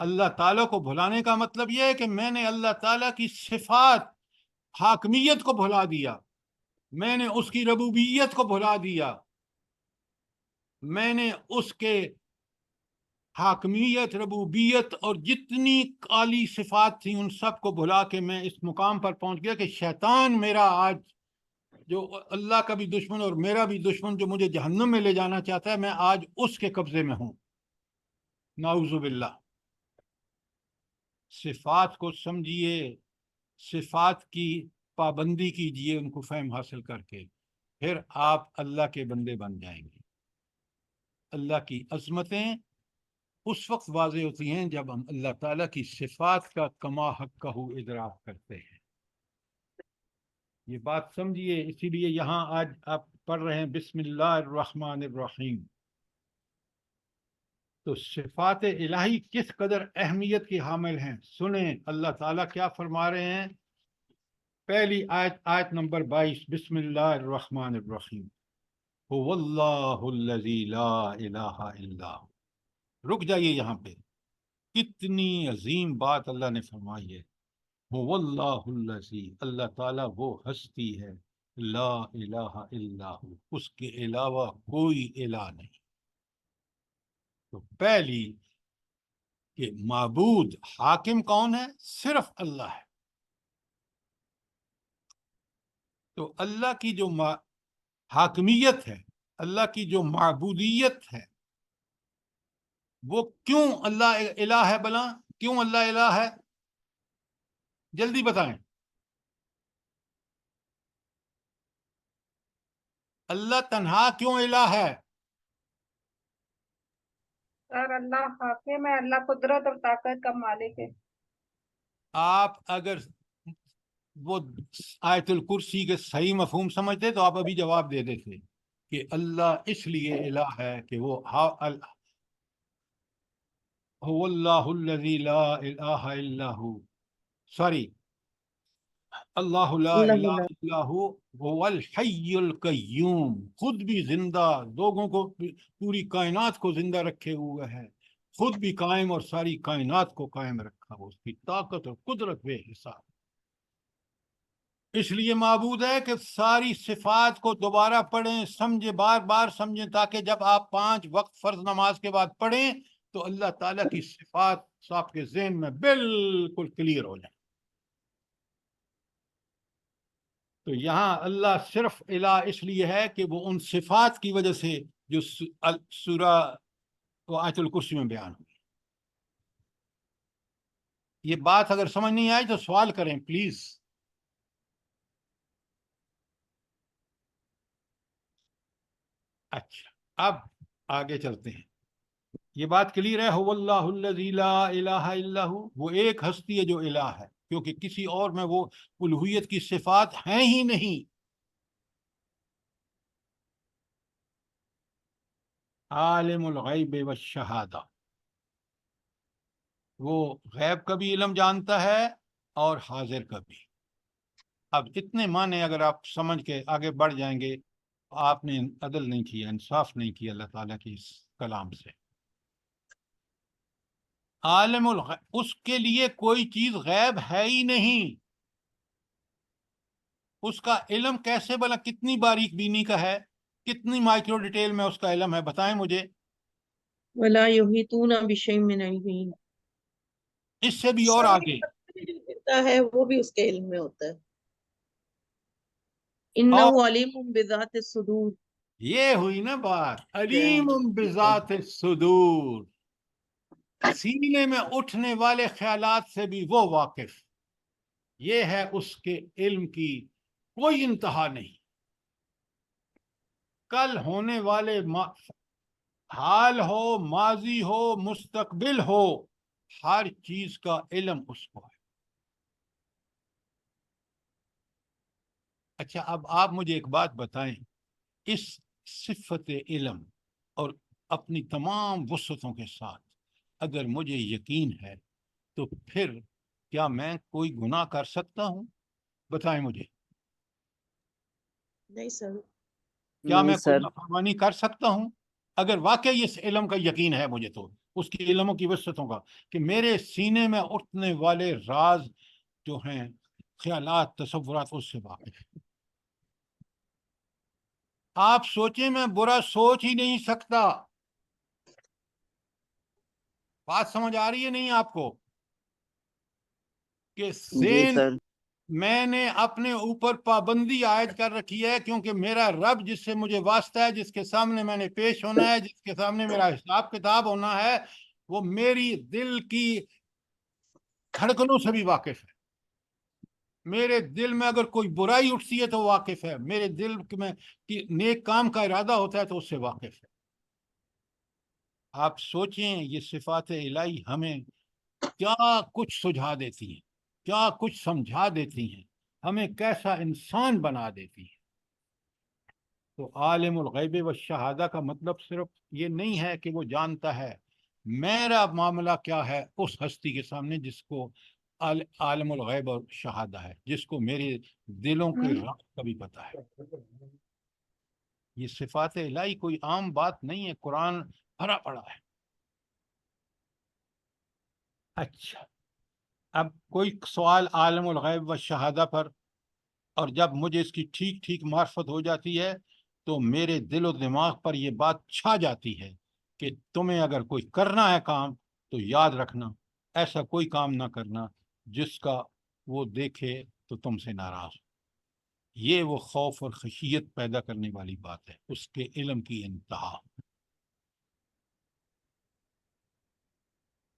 اللہ تعالیٰ کو بھلانے کا مطلب یہ ہے کہ میں نے اللہ تعالیٰ کی صفات، حاکمیت کو بھلا دیا، میں نے اس کی ربوبیت کو بھلا دیا، میں نے اس کے حاکمیت، ربوبیت اور جتنی اعلی صفات تھیں ان سب کو بھلا کے میں اس مقام پر پہنچ گیا کہ شیطان میرا آج، جو اللہ کا بھی دشمن اور میرا بھی دشمن، جو مجھے جہنم میں لے جانا چاہتا ہے، میں آج اس کے قبضے میں ہوں، نعوذ باللہ۔ صفات کو سمجھیے، صفات کی پابندی کیجیے، ان کو فہم حاصل کر کے، پھر آپ اللہ کے بندے بن جائیں گے۔ اللہ کی عظمتیں اس وقت واضح ہوتی ہیں جب ہم اللہ تعالیٰ کی صفات کا کما حقہ ادراک کرتے ہیں۔ یہ بات سمجھیے، اسی لیے یہاں آج آپ پڑھ رہے ہیں بسم اللہ الرحمن الرحیم۔ تو صفات الہی کس قدر اہمیت کی حامل ہیں، سنیں اللہ تعالیٰ کیا فرما رہے ہیں۔ پہلی آیت، آیت نمبر 22، بسم اللہ الرحمن الرحیم، هو اللہ الذی لا الہ الا هو۔ رک جائیے یہاں پہ، کتنی عظیم بات اللہ نے فرمائی ہے۔ هو اللہ الذی، اللہ تعالیٰ وہ ہستی ہے، لا الہ الا ہو، اس کے علاوہ کوئی الہ نہیں۔ تو پہلی کہ معبود حاکم کون ہے؟ صرف اللہ ہے۔ تو اللہ کی جو حاکمیت ہے، اللہ کی جو معبودیت ہے، وہ کیوں اللہ الہ ہے بلا؟ کیوں اللہ الہ ہے؟ جلدی بتائیں۔ اللہ تنہا کیوں الہ ہے؟ سر اللہ حاکم ہے، اللہ قدرت اور طاقت کا مالک ہے۔ آپ اگر وہ آیت الکرسی کے صحیح مفہوم سمجھتے تو آپ ابھی جواب دے دیتے کہ اللہ اس لیے الہ ہے کہ وہ هو اللہ الذی لا الہ الا ہو، سوری، اللہ لا الہ الا ہو، هو الحی القیوم، خود بھی زندہ، لوگوں کو، پوری کائنات کو زندہ رکھے ہوئے ہے، خود بھی قائم اور ساری کائنات کو قائم رکھا ہوا، اس کی طاقت اور قدرت بے حساب۔ اس لیے معبود ہے کہ ساری صفات کو دوبارہ پڑھیں، سمجھیں، بار بار سمجھیں، تاکہ جب آپ 5 وقت فرض نماز کے بعد پڑھیں تو اللہ تعالیٰ کی صفات آپ کے ذہن میں بالکل کلیئر ہو جائیں۔ تو یہاں اللہ صرف الہ اس لیے ہے کہ وہ ان صفات کی وجہ سے جو سورہ آیت الکرسی میں بیان ہوئی۔ یہ بات اگر سمجھ نہیں آئی تو سوال کریں پلیز۔ اچھا، اب آگے چلتے ہیں۔ یہ بات کلیئر ہے، هو اللہ الذی لا الہ الا ہو، وہ ایک ہستی ہے جو الہ ہے، کیونکہ کسی اور میں وہ الوہیت کی صفات ہیں ہی نہیں۔ عالم الغیب والشہادہ، وہ غیب کا بھی علم جانتا ہے اور حاضر کا بھی۔ اب اتنے معنی اگر آپ سمجھ کے آگے بڑھ جائیں گے، آپ نے عدل نہیں کیا، انصاف نہیں کیا اللہ تعالیٰ کی اس کلام سے۔ عالم الغیب، اس کے لیے کوئی چیز غیب ہے ہی نہیں۔ اس کا علم کیسے بلا، کتنی باریک بینی کا ہے، کتنی مائکرو ڈیٹیل میں اس کا علم ہے، بتائیں مجھے۔ ولا یحیطون بشیء من علمہ، اس سے بھی اور آگے، جو ہوتا ہے وہ بھی اس کے علم میں ہوتا ہے۔ اور انہ علیم بذات الصدور، یہ ہوئی نا بات، علیم بذات الصدور، سینے میں اٹھنے والے خیالات سے بھی وہ واقف۔ یہ ہے اس کے علم کی کوئی انتہا نہیں۔ کل ہونے والے حال ہو، ماضی ہو، مستقبل ہو، ہر چیز کا علم اس کو ہے۔ اچھا، اب آپ مجھے ایک بات بتائیں، اس صفت علم اور اپنی تمام وسعتوں کے ساتھ اگر مجھے یقین ہے تو پھر کیا میں کوئی گناہ کر سکتا ہوں؟ بتائیں مجھے، نہیں سر، کیا میں نہیں کوئی سر، نافرمانی کر سکتا ہوں؟ اگر واقعی اس علم کا یقین ہے مجھے، تو اس کی علموں کی وسعتوں کا، کہ میرے سینے میں اٹھنے والے راز جو ہیں، خیالات، تصورات، اس سے واقف ہے۔ آپ سوچیں، میں برا سوچ ہی نہیں سکتا۔ بات سمجھ آ رہی ہے نہیں آپ کو؟ کہ جی ذہن، سر، میں نے اپنے اوپر پابندی عائد کر رکھی ہے، کیونکہ میرا رب جس سے مجھے واسطہ ہے، جس کے سامنے میں نے پیش ہونا ہے، جس کے سامنے میرا حساب کتاب ہونا ہے، وہ میری دل کی دھڑکنوں سے بھی واقف ہے۔ میرے دل میں اگر کوئی برائی اٹھتی ہے تو واقف ہے، میرے دل میں نیک کام کا ارادہ ہوتا ہے تو اس سے واقف ہے۔ آپ سوچیں، یہ صفات الہی ہمیں کیا کچھ سجھا دیتی ہیں، کیا کچھ سمجھا دیتی ہیں، ہمیں کیسا انسان بنا دیتی ہیں۔ تو عالم الغیب والشہادہ کا مطلب صرف یہ نہیں ہے کہ وہ جانتا ہے میرا معاملہ کیا ہے اس ہستی کے سامنے جس کو عالم الغیب اور شہادہ ہے، جس کو میرے دلوں کے راز کا بھی پتہ ہے۔ یہ صفات الہی کوئی عام بات نہیں ہے، قرآن بھرا پڑا ہے۔ اچھا، اب کوئی سوال عالم الغیب و شہادہ پر، اور جب مجھے اس کی ٹھیک ٹھیک معرفت ہو جاتی ہے تو میرے دل و دماغ پر یہ بات چھا جاتی ہے کہ تمہیں اگر کوئی کرنا ہے کام تو یاد رکھنا، ایسا کوئی کام نہ کرنا جس کا وہ دیکھے تو تم سے ناراض ہو۔ یہ وہ خوف اور خشیت پیدا کرنے والی بات ہے، اس کے علم کی انتہا۔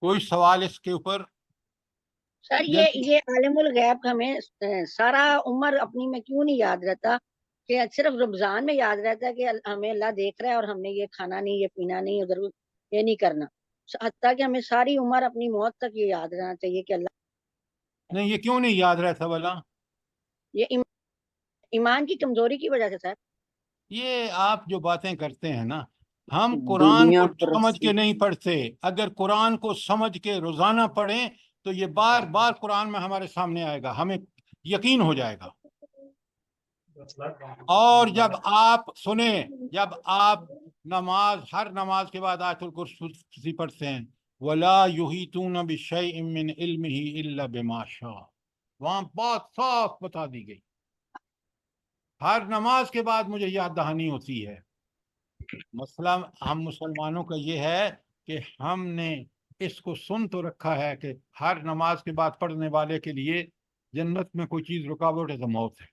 کوئی سوال اس کے اوپر؟ سر یہ عالم الغیب ہمیں سارا عمر اپنی میں کیوں نہیں یاد رہتا، کہ صرف رمضان میں یاد رہتا ہے کہ ہمیں اللہ دیکھ رہا ہے اور ہم نے یہ کھانا نہیں، یہ پینا نہیں، ادھر یہ نہیں کرنا، حتیٰ کہ ہمیں ساری عمر اپنی موت تک یہ یاد رہنا چاہیے کہ اللہ، نہیں، یہ کیوں نہیں یاد رہتا بلا؟ یہ ایمان کی کمزوری کی وجہ سے سر۔ یہ آپ جو باتیں کرتے ہیں نا، ہم قرآن دنیا کو پر سمجھ کے نہیں پڑھتے۔ اگر قرآن کو سمجھ کے روزانہ پڑھیں تو یہ بار بار قرآن میں ہمارے سامنے آئے گا، ہمیں یقین ہو جائے گا۔ اور جب آپ سنیں، جب آپ ہر نماز کے بعد آیت الکرسی پڑھتے ہیں، وَلَا يُحِيطُونَ بِشَيْءٍ مِّنْ عِلْمِهِ إِلَّا بِمَا شَاءَ، وہاں بات صاف بتا دی گئی۔ ہر نماز کے بعد مجھے یاد دہانی ہوتی ہے۔ مسئلہ ہم مسلمانوں کا یہ ہے کہ ہم نے اس کو سن تو رکھا ہے کہ ہر نماز کے بعد پڑھنے والے کے لیے جنت میں کوئی چیز رکاوٹ ہے تو موت ہے،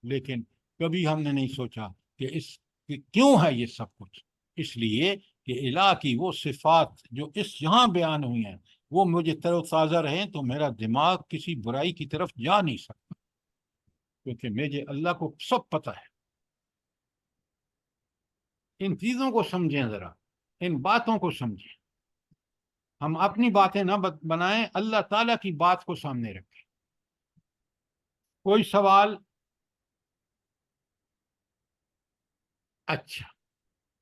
لیکن کبھی ہم نے نہیں سوچا کہ کیوں ہے یہ سب کچھ۔ اس لیے کہ الہ کی وہ صفات جو یہاں بیان ہوئی ہیں وہ مجھے تر و تازہ رہیں تو میرا دماغ کسی برائی کی طرف جا نہیں سکتا، کیونکہ مجھے اللہ کو سب پتہ ہے۔ ان چیزوں کو سمجھیں، ذرا ان باتوں کو سمجھیں، ہم اپنی باتیں نہ بنائیں، اللہ تعالیٰ کی بات کو سامنے رکھیں۔ کوئی سوال؟ اچھا،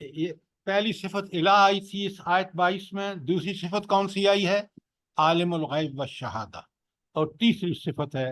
یہ پہلی صفت الہ آئی تھی اس آیت 22 میں، دوسری صفت کون سی آئی ہے؟ عالم الغیب والشہادہ، اور تیسری صفت ہے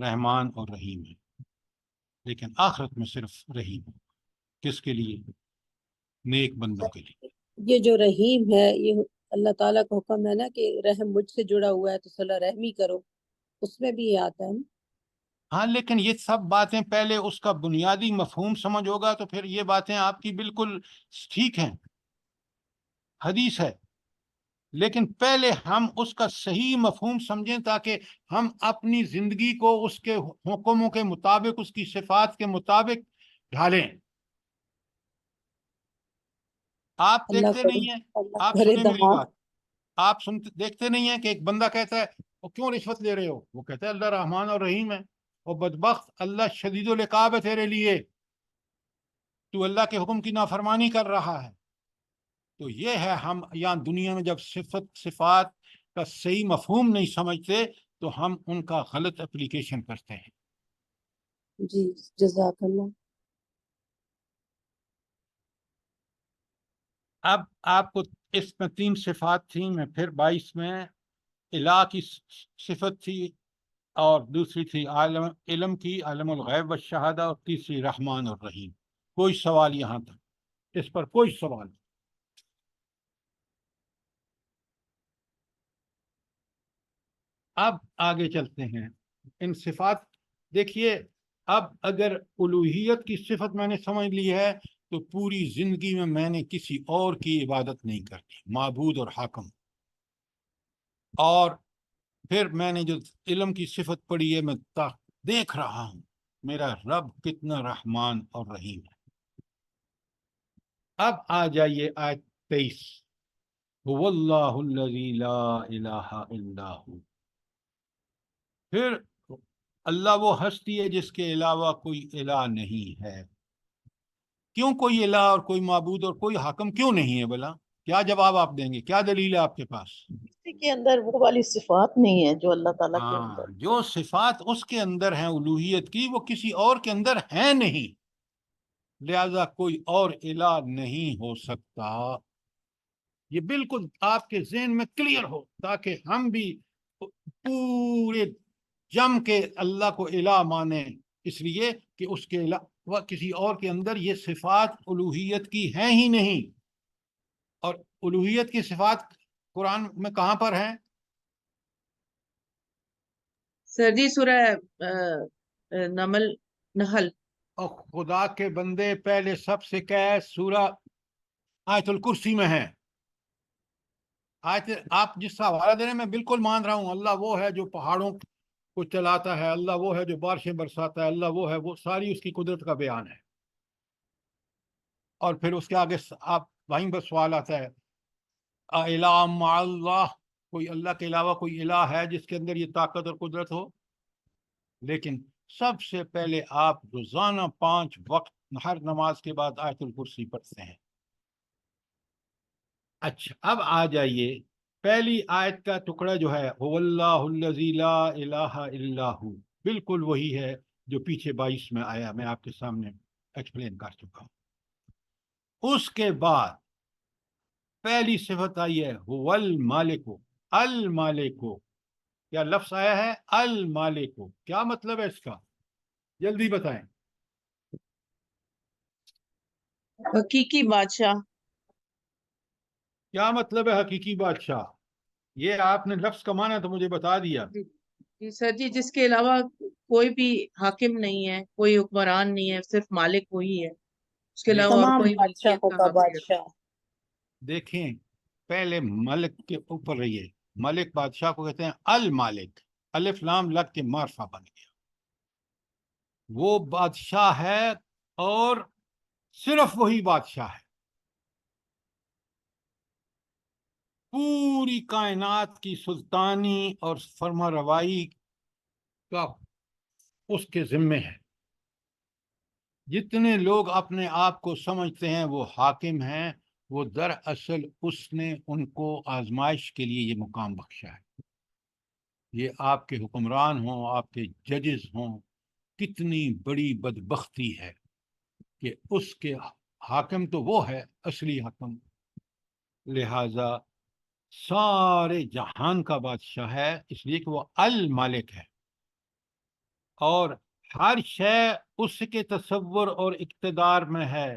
رحمان اور رحیم ہے، لیکن آخرت میں صرف رحیم ہو۔ کس کے لیے؟ نیک بندوں کے لیے۔ یہ جو رحیم ہے یہ اللہ تعالیٰ کا حکم ہے نا کہ رحم مجھ سے جڑا ہوا ہے تو صلہ رحمی کرو، اس میں بھی یہ آتا ہے نا۔ ہاں لیکن یہ سب باتیں پہلے اس کا بنیادی مفہوم سمجھ ہوگا تو پھر یہ باتیں آپ کی بالکل ٹھیک ہیں، حدیث ہے، لیکن پہلے ہم اس کا صحیح مفہوم سمجھیں تاکہ ہم اپنی زندگی کو اس کے حکموں کے مطابق، اس کی صفات کے مطابق ڈھالیں۔ آپ اللہ دیکھتے کرے، نہیں ہیں، اللہ آپ کرے سنیں میری دماغ۔ بات، آپ دیکھتے نہیں ہیں کہ ایک بندہ کہتا ہے وہ کیوں رشوت لے رہے ہو؟ وہ کہتا ہے اللہ رحمان اور رحیم ہے، اور بدبخت اللہ شدید العقاب ہے تیرے لیے، تو اللہ کے حکم کی نافرمانی کر رہا ہے۔ تو یہ ہے، ہم یہاں دنیا میں جب صفات کا صحیح مفہوم نہیں سمجھتے تو ہم ان کا غلط اپلیکیشن کرتے ہیں۔ جی جزاک اللہ۔ اب آپ کو اس میں 3 صفات تھیں، میں پھر 22 میں الہ کی صفت تھی، اور دوسری تھی عالم علم کی، عالم الغیب والشہادہ، اور تیسری رحمان اور رحیم۔ کوئی سوال یہاں تک؟ اس پر کوئی سوال؟ اب آگے چلتے ہیں ان صفات۔ دیکھیے، اب اگر الوہیت کی صفت میں نے سمجھ لی ہے تو پوری زندگی میں نے کسی اور کی عبادت نہیں کرنی، معبود اور حاکم۔ اور پھر میں نے جو علم کی صفت پڑھی ہے، میں دیکھ رہا ہوں میرا رب کتنا رحمان اور رحیم ہے۔ اب آ جائیے آیت 23، هو اللہ الذی لا الہ الا ہو۔ پھر اللہ وہ ہستی ہے جس کے علاوہ کوئی الہ نہیں ہے۔ کیوں کوئی الہ اور کوئی معبود اور کوئی حاکم کیوں نہیں ہے بھلا؟ کیا جواب آپ دیں گے؟ کیا دلیل ہے آپ کے پاس؟ کسی کے اندر وہ والی صفات نہیں ہے جو اللہ تعالیٰ کے ہاں، اندر۔ جو صفات اس کے اندر ہیں الوہیت کی، وہ کسی اور کے اندر ہیں نہیں، لہذا کوئی اور الہ نہیں ہو سکتا۔ یہ بالکل آپ کے ذہن میں کلیئر ہو، تاکہ ہم بھی پورے جم کے اللہ کو الہ مانیں، اس لیے کہ اس کے علاوہ کسی اور کے اندر یہ صفات الوہیت کی ہیں ہی نہیں۔ اور الوہیت کی صفات قرآن میں کہاں پر ہیں؟ سر جی سورہ نحل۔ اور خدا کے بندے پہلے سب سے کیا ہے؟ سورہ آیت الکرسی میں ہے۔ آپ جس کا حوالہ دے رہے ہیں میں بالکل مان رہا ہوں، اللہ وہ ہے جو پہاڑوں کو چلاتا ہے، اللہ وہ ہے جو بارشیں برساتا ہے، اللہ وہ ہے، وہ ساری اس کی قدرت کا بیان ہے۔ اور پھر اس کے آگے آپ وہیں بس سوال آتا ہے، الہ مع اللہ، کوئی اللہ کے علاوہ کوئی الہ ہے جس کے اندر یہ طاقت اور قدرت ہو؟ لیکن سب سے پہلے آپ روزانہ 5 وقت ہر نماز کے بعد آیت الکرسی پڑھتے ہیں۔ اچھا، اب آ جائیے پہلی آیت کا ٹکڑا جو ہے، هو اللہ الذی لا الہ الا ہو، بالکل وہی ہے جو پیچھے 22 میں آیا، میں آپ کے سامنے ایکسپلین کر چکا ہوں۔ اس کے بعد پہلی صفت آئی ہے هو المالک، المالک۔ کیا لفظ آیا ہے المالک؟ کیا مطلب ہے اس کا؟ جلدی بتائیں۔ حقیقی بادشاہ۔ کیا مطلب ہے حقیقی بادشاہ؟ یہ آپ نے لفظ کا معنی تو مجھے بتا دیا۔ جی سر جی، جس کے علاوہ کوئی بھی حاکم نہیں ہے، کوئی حکمران نہیں ہے، صرف مالک وہی ہے، اس کے علاوہ اور تمام کوئی ملکیت بادشاہوں کا کا حق نہیں۔ بادشاہ۔ دیکھیں، پہلے ملک کے اوپر رہیے، ملک بادشاہ کو کہتے ہیں المالک، الف لام لگ کے معرفہ بن گیا، وہ بادشاہ ہے اور صرف وہی بادشاہ ہے۔ پوری کائنات کی سلطانی اور فرما روائی کا اس کے ذمے ہے۔ جتنے لوگ اپنے آپ کو سمجھتے ہیں وہ حاکم ہیں، وہ دراصل اس نے ان کو آزمائش کے لیے یہ مقام بخشا ہے۔ یہ آپ کے حکمران ہوں، آپ کے ججز ہوں، کتنی بڑی بدبختی ہے کہ اس کے حاکم تو وہ ہے اصلی حاکم، لہذا سارے جہان کا بادشاہ ہے، اس لیے کہ وہ المالک ہے۔ اور ہر شے اس کے تصور اور اقتدار میں ہے.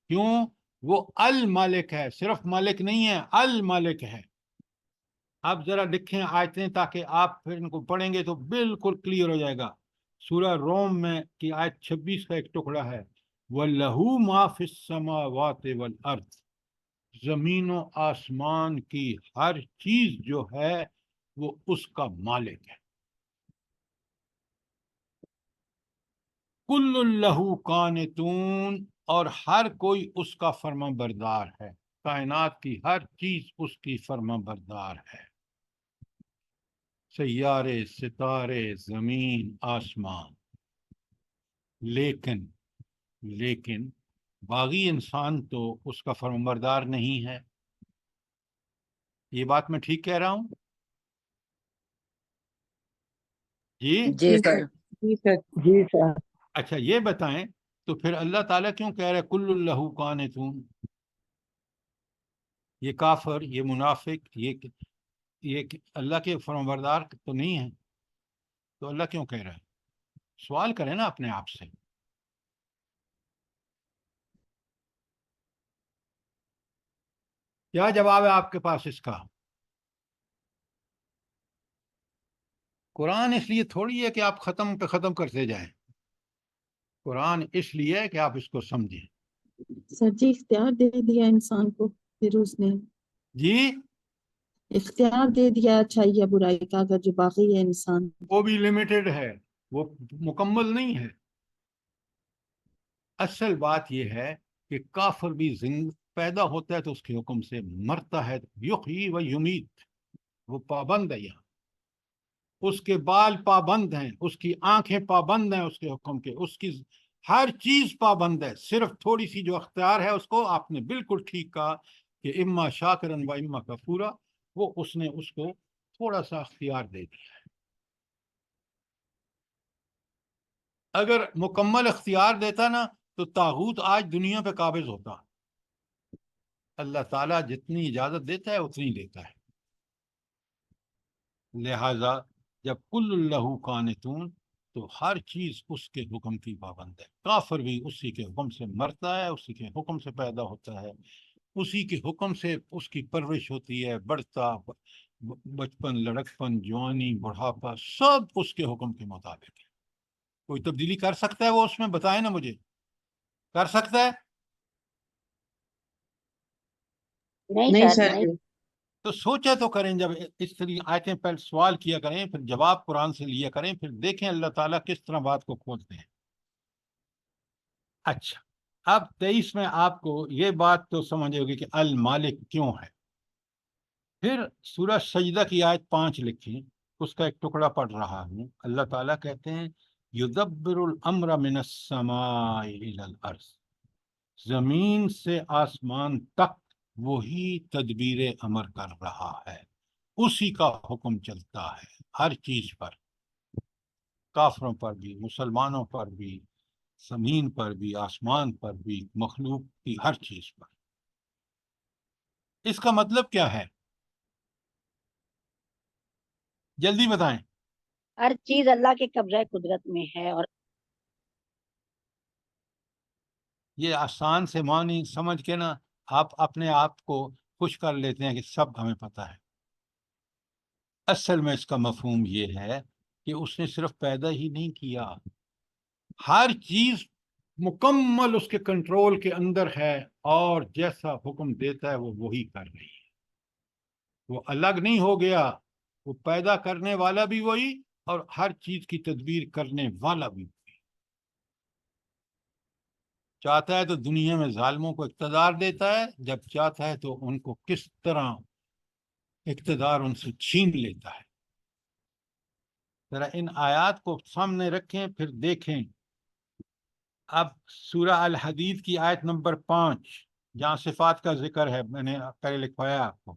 کیوں؟ وہ المالک ہے، صرف مالک نہیں ہے، المالک ہے. آپ ذرا لکھیں آیتیں تاکہ آپ پھر ان کو پڑھیں گے تو بالکل کلیئر ہو جائے گا. سورہ روم میں کی آیت 26 کا ایک ٹکڑا ہے، وَلَهُ مَا فِي السَّمَاوَاتِ وَالْأَرْضِ. زمین و آسمان کی ہر چیز جو ہے وہ اس کا مالک ہے. کل لہ قانتون، اور ہر کوئی اس کا فرما بردار ہے. کائنات کی ہر چیز اس کی فرما بردار ہے. سیارے، ستارے، زمین، آسمان. لیکن باغی انسان تو اس کا فرما بردار نہیں ہے. یہ بات میں ٹھیک کہہ رہا ہوں؟ جی جی سر. جی سر. جی سر. اچھا یہ بتائیں تو پھر اللہ تعالیٰ کیوں کہہ رہے کل لہ قانتون؟ یہ کافر، یہ منافق، یہ اللہ کے فرمانبردار تو نہیں ہے، تو اللہ کیوں کہہ رہا ہے؟ سوال کریں نا اپنے آپ سے. کیا جواب ہے آپ کے پاس اس کا؟ قرآن اس لیے تھوڑی ہے کہ آپ ختم پہ ختم کرتے جائیں. قرآن اس لیے ہے کہ آپ اس کو سمجھیں. سر جی اختیار دے دیا انسان کو، پھر اس نے جی اختیار دے دیا اچھائی یا برائی کا، اگر جو باقی ہے انسان. وہ بھی لمیٹڈ ہے، وہ مکمل نہیں ہے. اصل بات یہ ہے کہ کافر بھی پیدا ہوتا ہے تو اس کے حکم سے، مرتا ہے یحیی و یمیت. وہ پابند ہے یہاں، اس کے بال پابند ہیں، اس کی آنکھیں پابند ہیں اس کے حکم کے، اس کی ہر چیز پابند ہے. صرف تھوڑی سی جو اختیار ہے اس کو، آپ نے بالکل ٹھیک کہا کہ اما شاکرن و اما کفورا، وہ اس نے اس کو تھوڑا سا اختیار دے دیا ہے. اگر مکمل اختیار دیتا نا تو طاغوت آج دنیا پہ قابض ہوتا. اللہ تعالیٰ جتنی اجازت دیتا ہے اتنی دیتا ہے. لہذا جب کل اللہ قانتون تو ہر چیز اس کے حکم کی پابند ہے. کافر بھی اسی کے حکم سے مرتا ہے، اسی کے حکم سے پیدا ہوتا ہے، اسی کے حکم سے اس کی پرورش ہوتی ہے، بڑھتا، بچپن، لڑکپن، جوانی، بڑھاپا، سب اس کے حکم کے مطابق ہے. کوئی تبدیلی کر سکتا ہے وہ اس میں؟ بتائیں نا مجھے، کر سکتا ہے؟ نہیں نہیں سر. سر نہیں. تو سوچا تو کریں، جب اس طرح آیتیں پہلے سوال کیا کریں، پھر جواب قرآن سے لیا کریں، پھر دیکھیں اللہ تعالیٰ کس طرح بات کو کھولتے ہیں. اچھا، اب 23 میں آپ کو یہ بات تو سمجھ ہوگی کہ المالک کیوں ہے. پھر سورہ سجدہ کی آیت 5 لکھیں، اس کا ایک ٹکڑا پڑھ رہا ہوں. اللہ تعالیٰ کہتے ہیں یدبر الامر من السماء الی الارض. زمین سے آسمان تک وہی تدبیر امر کر رہا ہے، اسی کا حکم چلتا ہے ہر چیز پر، کافروں پر بھی، مسلمانوں پر بھی، زمین پر بھی، آسمان پر بھی، مخلوق کی ہر چیز پر. اس کا مطلب کیا ہے؟ جلدی بتائیں. ہر چیز اللہ کے قبضہ قدرت میں ہے. اور یہ آسان سے معنی سمجھ کے نا آپ اپنے آپ کو خوش کر لیتے ہیں کہ سب ہمیں پتہ ہے. اصل میں اس کا مفہوم یہ ہے کہ اس نے صرف پیدا ہی نہیں کیا، ہر چیز مکمل اس کے کنٹرول کے اندر ہے، اور جیسا حکم دیتا ہے وہ وہی کر رہی ہے. وہ الگ نہیں ہو گیا، وہ پیدا کرنے والا بھی وہی اور ہر چیز کی تدبیر کرنے والا بھی وہی. چاہتا ہے تو دنیا میں ظالموں کو اقتدار دیتا ہے، جب چاہتا ہے تو ان کو کس طرح اقتدار ان سے چھین لیتا ہے. ذرا ان آیات کو سامنے رکھیں، پھر دیکھیں. اب سورہ الحدید کی آیت نمبر 5 جہاں صفات کا ذکر ہے، میں نے پہلے لکھوایا آپ کو،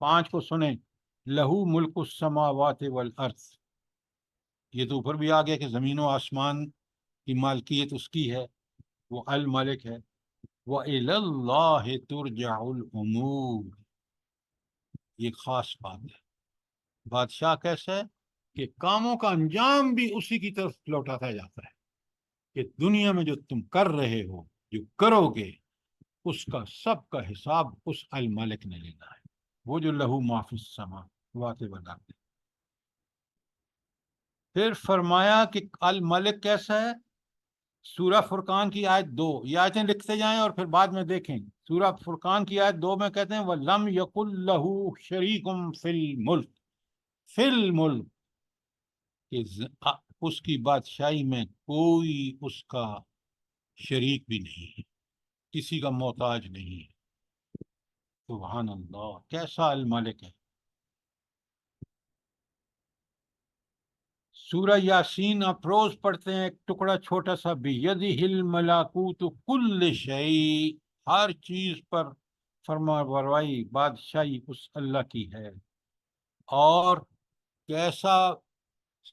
5 کو سنیں. لہو ملک السماوات والارض، یہ تو اوپر بھی آ گیا کہ زمین و آسمان کی مالکیت اس کی ہے، وہ الملک ہے. وَإِلَى اللَّهِ تُرْجَعُ الْأُمُورِ، یہ خاص بات ہے. بادشاہ کیسا ہے؟ کہ کاموں کا انجام بھی اسی کی طرف لوٹاتا جاتا ہے کہ دنیا میں جو تم کر رہے ہو، جو کرو گے، اس کا سب کا حساب اس الملک نے لینا ہے، وہ جو لہو ما فی السماوات والارض۔ پھر فرمایا کہ الملک کیسا ہے؟ سورہ فرقان کی آیت 2، یہ آیتیں لکھتے جائیں اور پھر بعد میں دیکھیں۔ سورہ فرقان کی آیت 2 میں کہتے ہیں وَلَمْ يَكُنْ لَهُ شَرِيكٌ فِي الْمُلْكِ، فِي الْمُلْكِ، کہ اس کی بادشاہی میں کوئی اس کا شریک بھی نہیں ہے، کسی کا محتاج نہیں ہے۔ سبحان اللہ، کیسا الملک ہے۔ سورہ یاسین آپ روز پڑھتے ہیں، ایک ٹکڑا چھوٹا سا، بیدہ الملکوت کل شیء، ہر چیز پر فرما بروائی، بادشاہی اس اللہ کی ہے۔ اور کیسا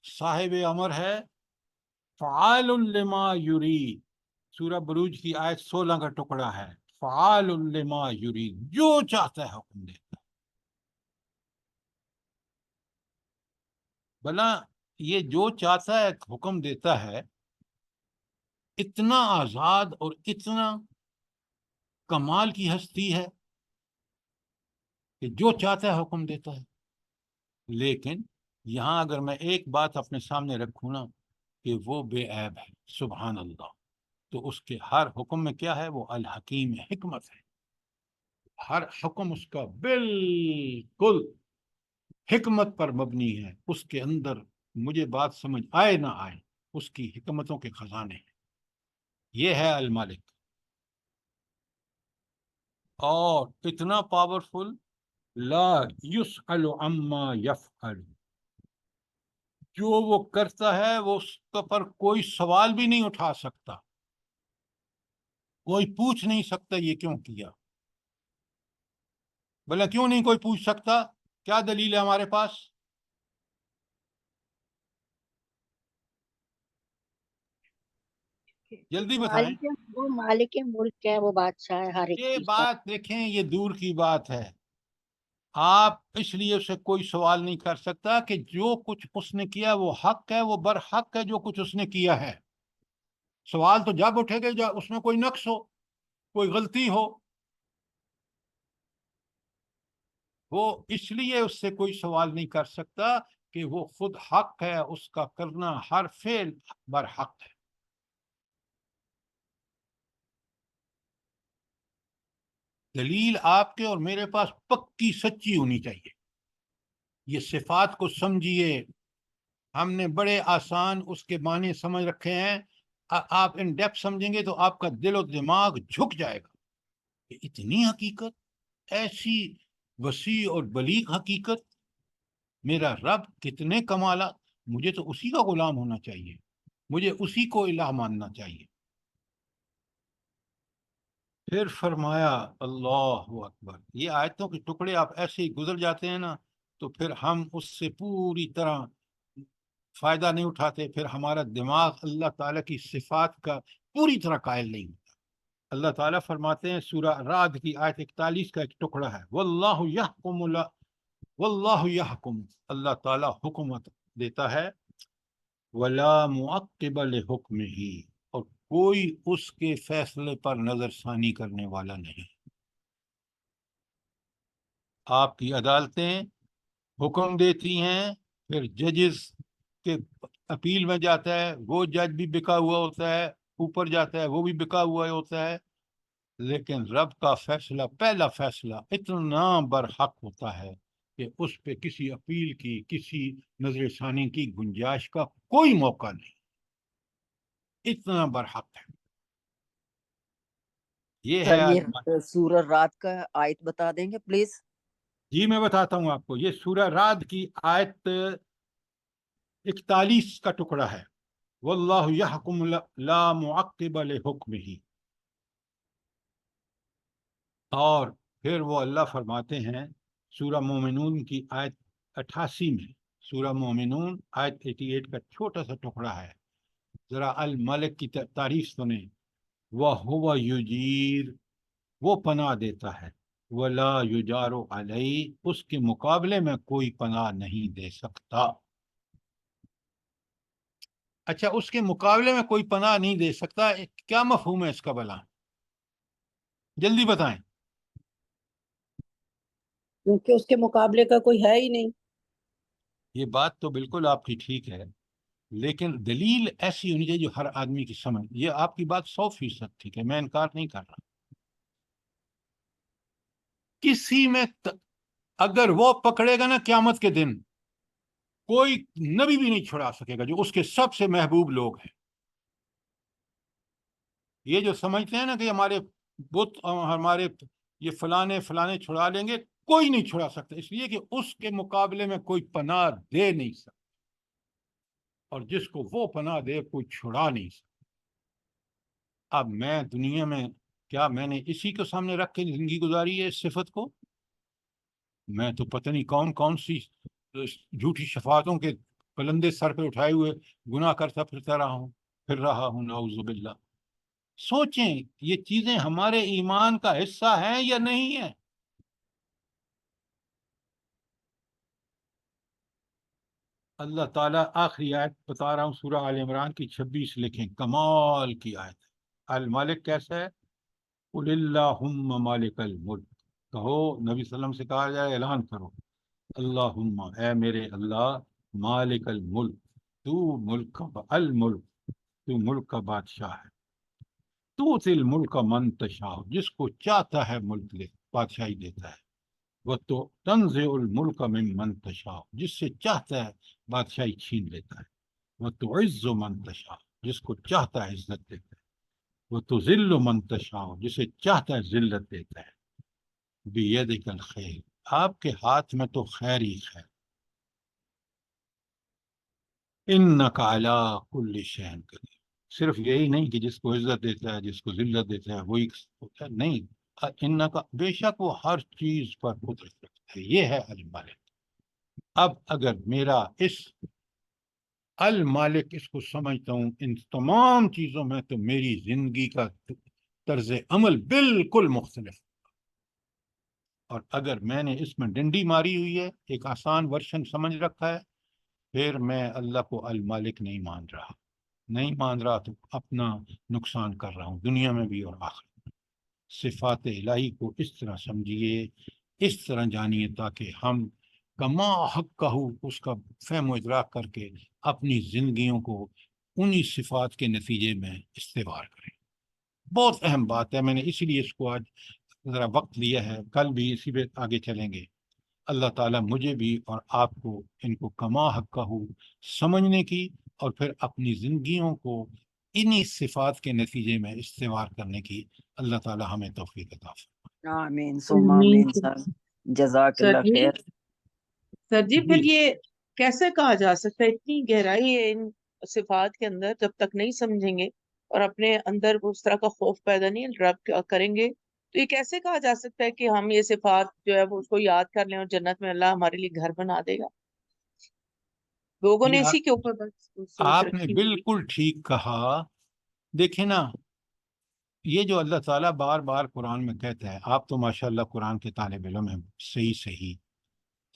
صاحب امر ہے؟ فعال لما یرید، سورہ بروج کی آیت 16 کا ٹکڑا ہے، فعال لما یرید، جو چاہتا ہے حکم دیتا ہے۔ بلا یہ جو چاہتا ہے حکم دیتا ہے، اتنا آزاد اور اتنا کمال کی ہستی ہے کہ جو چاہتا ہے حکم دیتا ہے۔ لیکن یہاں اگر میں ایک بات اپنے سامنے رکھوں نا کہ وہ بے عیب ہے، سبحان اللہ، تو اس کے ہر حکم میں کیا ہے؟ وہ الحکیم ہے، حکمت ہے۔ ہر حکم اس کا بالکل حکمت پر مبنی ہے، اس کے اندر مجھے بات سمجھ آئے نہ آئے، اس کی حکمتوں کے خزانے ہیں۔ یہ ہے المالک، اور اتنا پاورفل، لا یسأل عما یفعل، جو وہ کرتا ہے وہ اس پر کوئی سوال بھی نہیں اٹھا سکتا، کوئی پوچھ نہیں سکتا یہ کیوں کیا۔ بھلا کیوں نہیں کوئی پوچھ سکتا؟ کیا دلیل ہے ہمارے پاس؟ جلدی بتائیں۔ وہ مالک ملک ہے، وہ بادشاہ ہے ہر ایک یہ چیز کا۔ بات دیکھیں، یہ دور کی بات ہے، آپ اس لیے اسے کوئی سوال نہیں کر سکتا کہ جو کچھ اس نے کیا وہ حق ہے، وہ برحق ہے جو کچھ اس نے کیا ہے۔ سوال تو جب اٹھے گا جب اس میں کوئی نقص ہو، کوئی غلطی ہو۔ وہ اس لیے اس سے کوئی سوال نہیں کر سکتا کہ وہ خود حق ہے، اس کا کرنا ہر فعل برحق ہے۔ دلیل آپ کے اور میرے پاس پکی سچی ہونی چاہیے۔ یہ صفات کو سمجھیے، ہم نے بڑے آسان اس کے معنی سمجھ رکھے ہیں، آپ ان ڈیپتھ سمجھیں گے تو آپ کا دل و دماغ جھک جائے گا کہ اتنی حقیقت، ایسی وسیع اور بلیغ حقیقت، میرا رب کتنے کمالات، مجھے تو اسی کا غلام ہونا چاہیے، مجھے اسی کو الہ ماننا چاہیے۔ پھر فرمایا اللہ اکبر، یہ آیتوں کے ٹکڑے آپ ایسے ہی گزر جاتے ہیں نا تو پھر ہم اس سے پوری طرح فائدہ نہیں اٹھاتے، پھر ہمارا دماغ اللہ تعالیٰ کی صفات کا پوری طرح قائل نہیں ہوتا۔ اللہ تعالیٰ فرماتے ہیں، سورہ رعد کی آیت 41 کا ایک ٹکڑا ہے، واللہ یحکم واللہ یحکم، اللہ تعالیٰ حکومت دیتا ہے، ولا معقب لحکمہ، اور کوئی اس کے فیصلے پر نظر ثانی کرنے والا نہیں۔ آپ کی عدالتیں حکم دیتی ہیں، پھر ججز کے اپیل میں جاتا ہے، وہ جج بھی بکا ہوا ہوتا ہے، اوپر جاتا ہے وہ بھی بکا ہوا ہوتا ہے، لیکن رب کا فیصلہ، پہلا فیصلہ اتنا برحق ہوتا ہے کہ اس پہ کسی اپیل کی، کسی نظر ثانی کی گنجائش کا کوئی موقع نہیں، اتنا برحق ہے۔ یہ سر ہے یہ سورہ رات کا آیت بتا دیں گے پلیز؟ جی میں بتاتا ہوں آپ کو، یہ سورہ رعد کی آیت 41 کا ٹکڑا ہے، واللہ یحکم لا معقب لحکمہ، اور پھر وہ اللہ فرماتے ہیں سورہ مومنون کی آیت 88 میں، سورہ مومنون آیت 88 کا چھوٹا سا ٹکڑا ہے، ذرا الملک کی تعریف سنیں، وَهُوَ یجیر، وہ پناہ دیتا ہے، ولا یجار علیہ، اس کے مقابلے میں کوئی پناہ نہیں دے سکتا۔ اچھا اس کے مقابلے میں کوئی پناہ نہیں دے سکتا، کیا مفہوم ہے اس کا بلا؟ جلدی بتائیں۔ کیونکہ اس کے مقابلے کا کوئی ہے ہی نہیں۔ یہ بات تو بالکل آپ کی ٹھیک ہے، لیکن دلیل ایسی ہونی چاہیے جو ہر آدمی کی سمجھ، یہ آپ کی بات 100% ٹھیک ہے، میں انکار نہیں کر رہا۔ کسی میں اگر وہ پکڑے گا نا قیامت کے دن، کوئی نبی بھی نہیں چھڑا سکے گا جو اس کے سب سے محبوب لوگ ہیں۔ یہ جو سمجھتے ہیں نا کہ ہمارے بت ہمارے یہ فلانے فلانے چھڑا لیں گے، کوئی نہیں چھڑا سکتا، اس لیے کہ اس کے مقابلے میں کوئی پناہ دے نہیں سکتا، اور جس کو وہ پناہ دے کوئی چھڑا نہیں سکتا۔ اب میں دنیا میں کیا میں نے اسی کو سامنے رکھ کے زندگی گزاری ہے، اس صفت کو؟ میں تو پتہ نہیں کون کون سی جھوٹی شفاعتوں کے پلندے سر پہ اٹھائے ہوئے گناہ کرتا پھر رہا ہوں نعوذ باللہ۔ سوچیں یہ چیزیں ہمارے ایمان کا حصہ ہیں یا نہیں ہیں؟ اللہ تعالیٰ آخری آیت بتا رہا ہوں، سورہ آل عمران کی 26 لکھیں، کمال کی آیت ہے۔ المالک کیسا ہے؟ قل اللہم مالک الملک، کہو نبی صلی اللہ علیہ وسلم سے کہا جائے، اعلان کرو، اللہم اے میرے اللہ، مالک الملک، تو ملک کا الملک، تو ملک کا بادشاہ ہے، تو تل ملک من تشاء، جس کو چاہتا ہے ملک لے بادشاہی دیتا ہے، وہ تو تنزع الملک من من تشاء، جس سے چاہتا ہے بادشاہی چھین لیتا ہے، وہ تو عز من تشاء، جس کو چاہتا ہے عزت دیتا ہے، وہ تو ذل من تشاء، جسے چاہتا ہے ذلت دیتا ہے، بیدک الخیر، آپ کے ہاتھ میں تو خیر ہی خیر، انک علی کل شیء قدیر، صرف یہی نہیں کہ جس کو عزت دیتا ہے جس کو ذلت دیتا ہے وہی ہوتا ہے، نہیں، انک بے شک وہ ہر چیز پر قدرت رکھتا ہے، یہ ہے المالک۔ اب اگر میرا اس المالک اس کو سمجھتا ہوں ان تمام چیزوں میں، تو میری زندگی کا طرز عمل بالکل مختلف، اور اگر میں نے اس میں ڈنڈی ماری ہوئی ہے، ایک آسان ورژن سمجھ رکھا ہے، پھر میں اللہ کو المالک نہیں مان رہا تو اپنا نقصان کر رہا ہوں، دنیا میں بھی اور آخرت میں۔ صفات الہی کو اس طرح سمجھیے، اس طرح جانیے، تاکہ ہم کما حق کا ہو اس کا فہم و ادراک کر کے اپنی زندگیوں کو انہی صفات کے نتیجے میں استوار کریں۔ بہت اہم بات ہے، میں نے اسی لیے اس کو آج ذرا وقت لیا ہے، کل بھی اسی پہ آگے چلیں گے۔ اللہ تعالیٰ مجھے بھی اور آپ کو ان کو کما حق ہو سمجھنے کی، اور پھر اپنی زندگیوں کو انہی صفات کے نتیجے میں استوار کرنے کی اللہ تعالیٰ ہمیں توفیق عطا فرمائے۔ آمین ثم آمین سر، جزاک سر اللہ جی خیر۔ سر جی جی پھر یہ کیسے کہا جا سکتا ہے، اتنی گہرائی ہے ان صفات کے اندر، جب تک نہیں سمجھیں گے اور اپنے اندر اس طرح کا خوف پیدا نہیں رب کریں گے، تو یہ کیسے کہا جا سکتا ہے کہ ہم یہ صفات جو ہے وہ اس کو یاد کر لیں اور جنت میں اللہ ہمارے لیے گھر بنا دے گا؟ لوگوں نے یہ اسی کے اوپر بس سوچ آپ نے رکھی ہوئی ہے۔ بالکل ٹھیک کہا۔ دیکھیں نا، یہ جو اللہ تعالیٰ بار بار قرآن میں کہتا ہے، آپ تو ماشاءاللہ قرآن کے طالب علم ہیں، صحیح،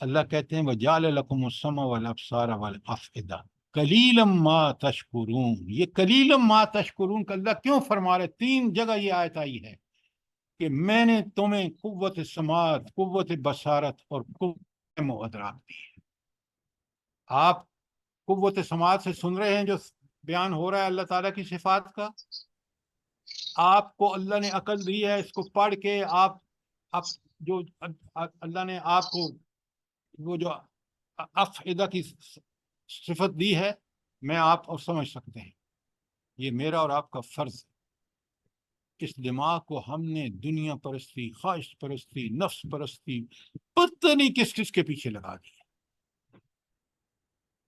اللہ کہتے ہیں وَجَعَلَ لَكُمُ السَّمْعَ وَالْأَبْصَارَ وَالْأَفْئِدَةَ قَلِيلًا مَا تَشْكُرُونَ، یہ قلیلًا ما تشکرون کا اللہ کیوں فرما رہے؟ 3 جگہ یہ آیت آئی ہے کہ میں نے تمہیں قوت سماعت، قوت بصارت اور قوت ادراک دی ہے۔ آپ قوت سماعت سے سن رہے ہیں جو بیان ہو رہا ہے اللہ تعالیٰ کی صفات کا، آپ کو اللہ نے عقل دی ہے، اس کو پڑھ کے آپ جو اللہ نے آپ کو وہ جو افئدہ کی صفت دی ہے، میں آپ اور سمجھ سکتے ہیں، یہ میرا اور آپ کا فرض ہے۔ اس دماغ کو ہم نے دنیا پرستی، خواہش پرستی، نفس پرستی، پتہ نہیں کس کس کے پیچھے لگا دی۔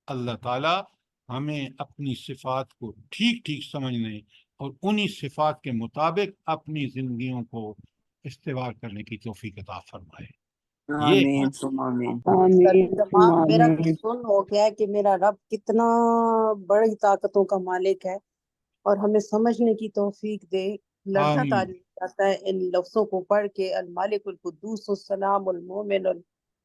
اللہ تعالیٰ ہمیں اپنی صفات کو ٹھیک ٹھیک سمجھنے اور انہی صفات کے مطابق اپنی زندگیوں کو استوار کرنے کی توفیق عطا فرمائے۔ یہ آمین ثم آمین۔ دماغ میرا سن ہو گیا ہے کہ میرا رب کتنا بڑی طاقتوں کا مالک ہے، اور ہمیں سمجھنے کی توفیق دے۔ لڑکا آمین۔ تعلیم جاتا ہے ان لفظوں کو پڑھ کے، المالک القدوس السلام المومن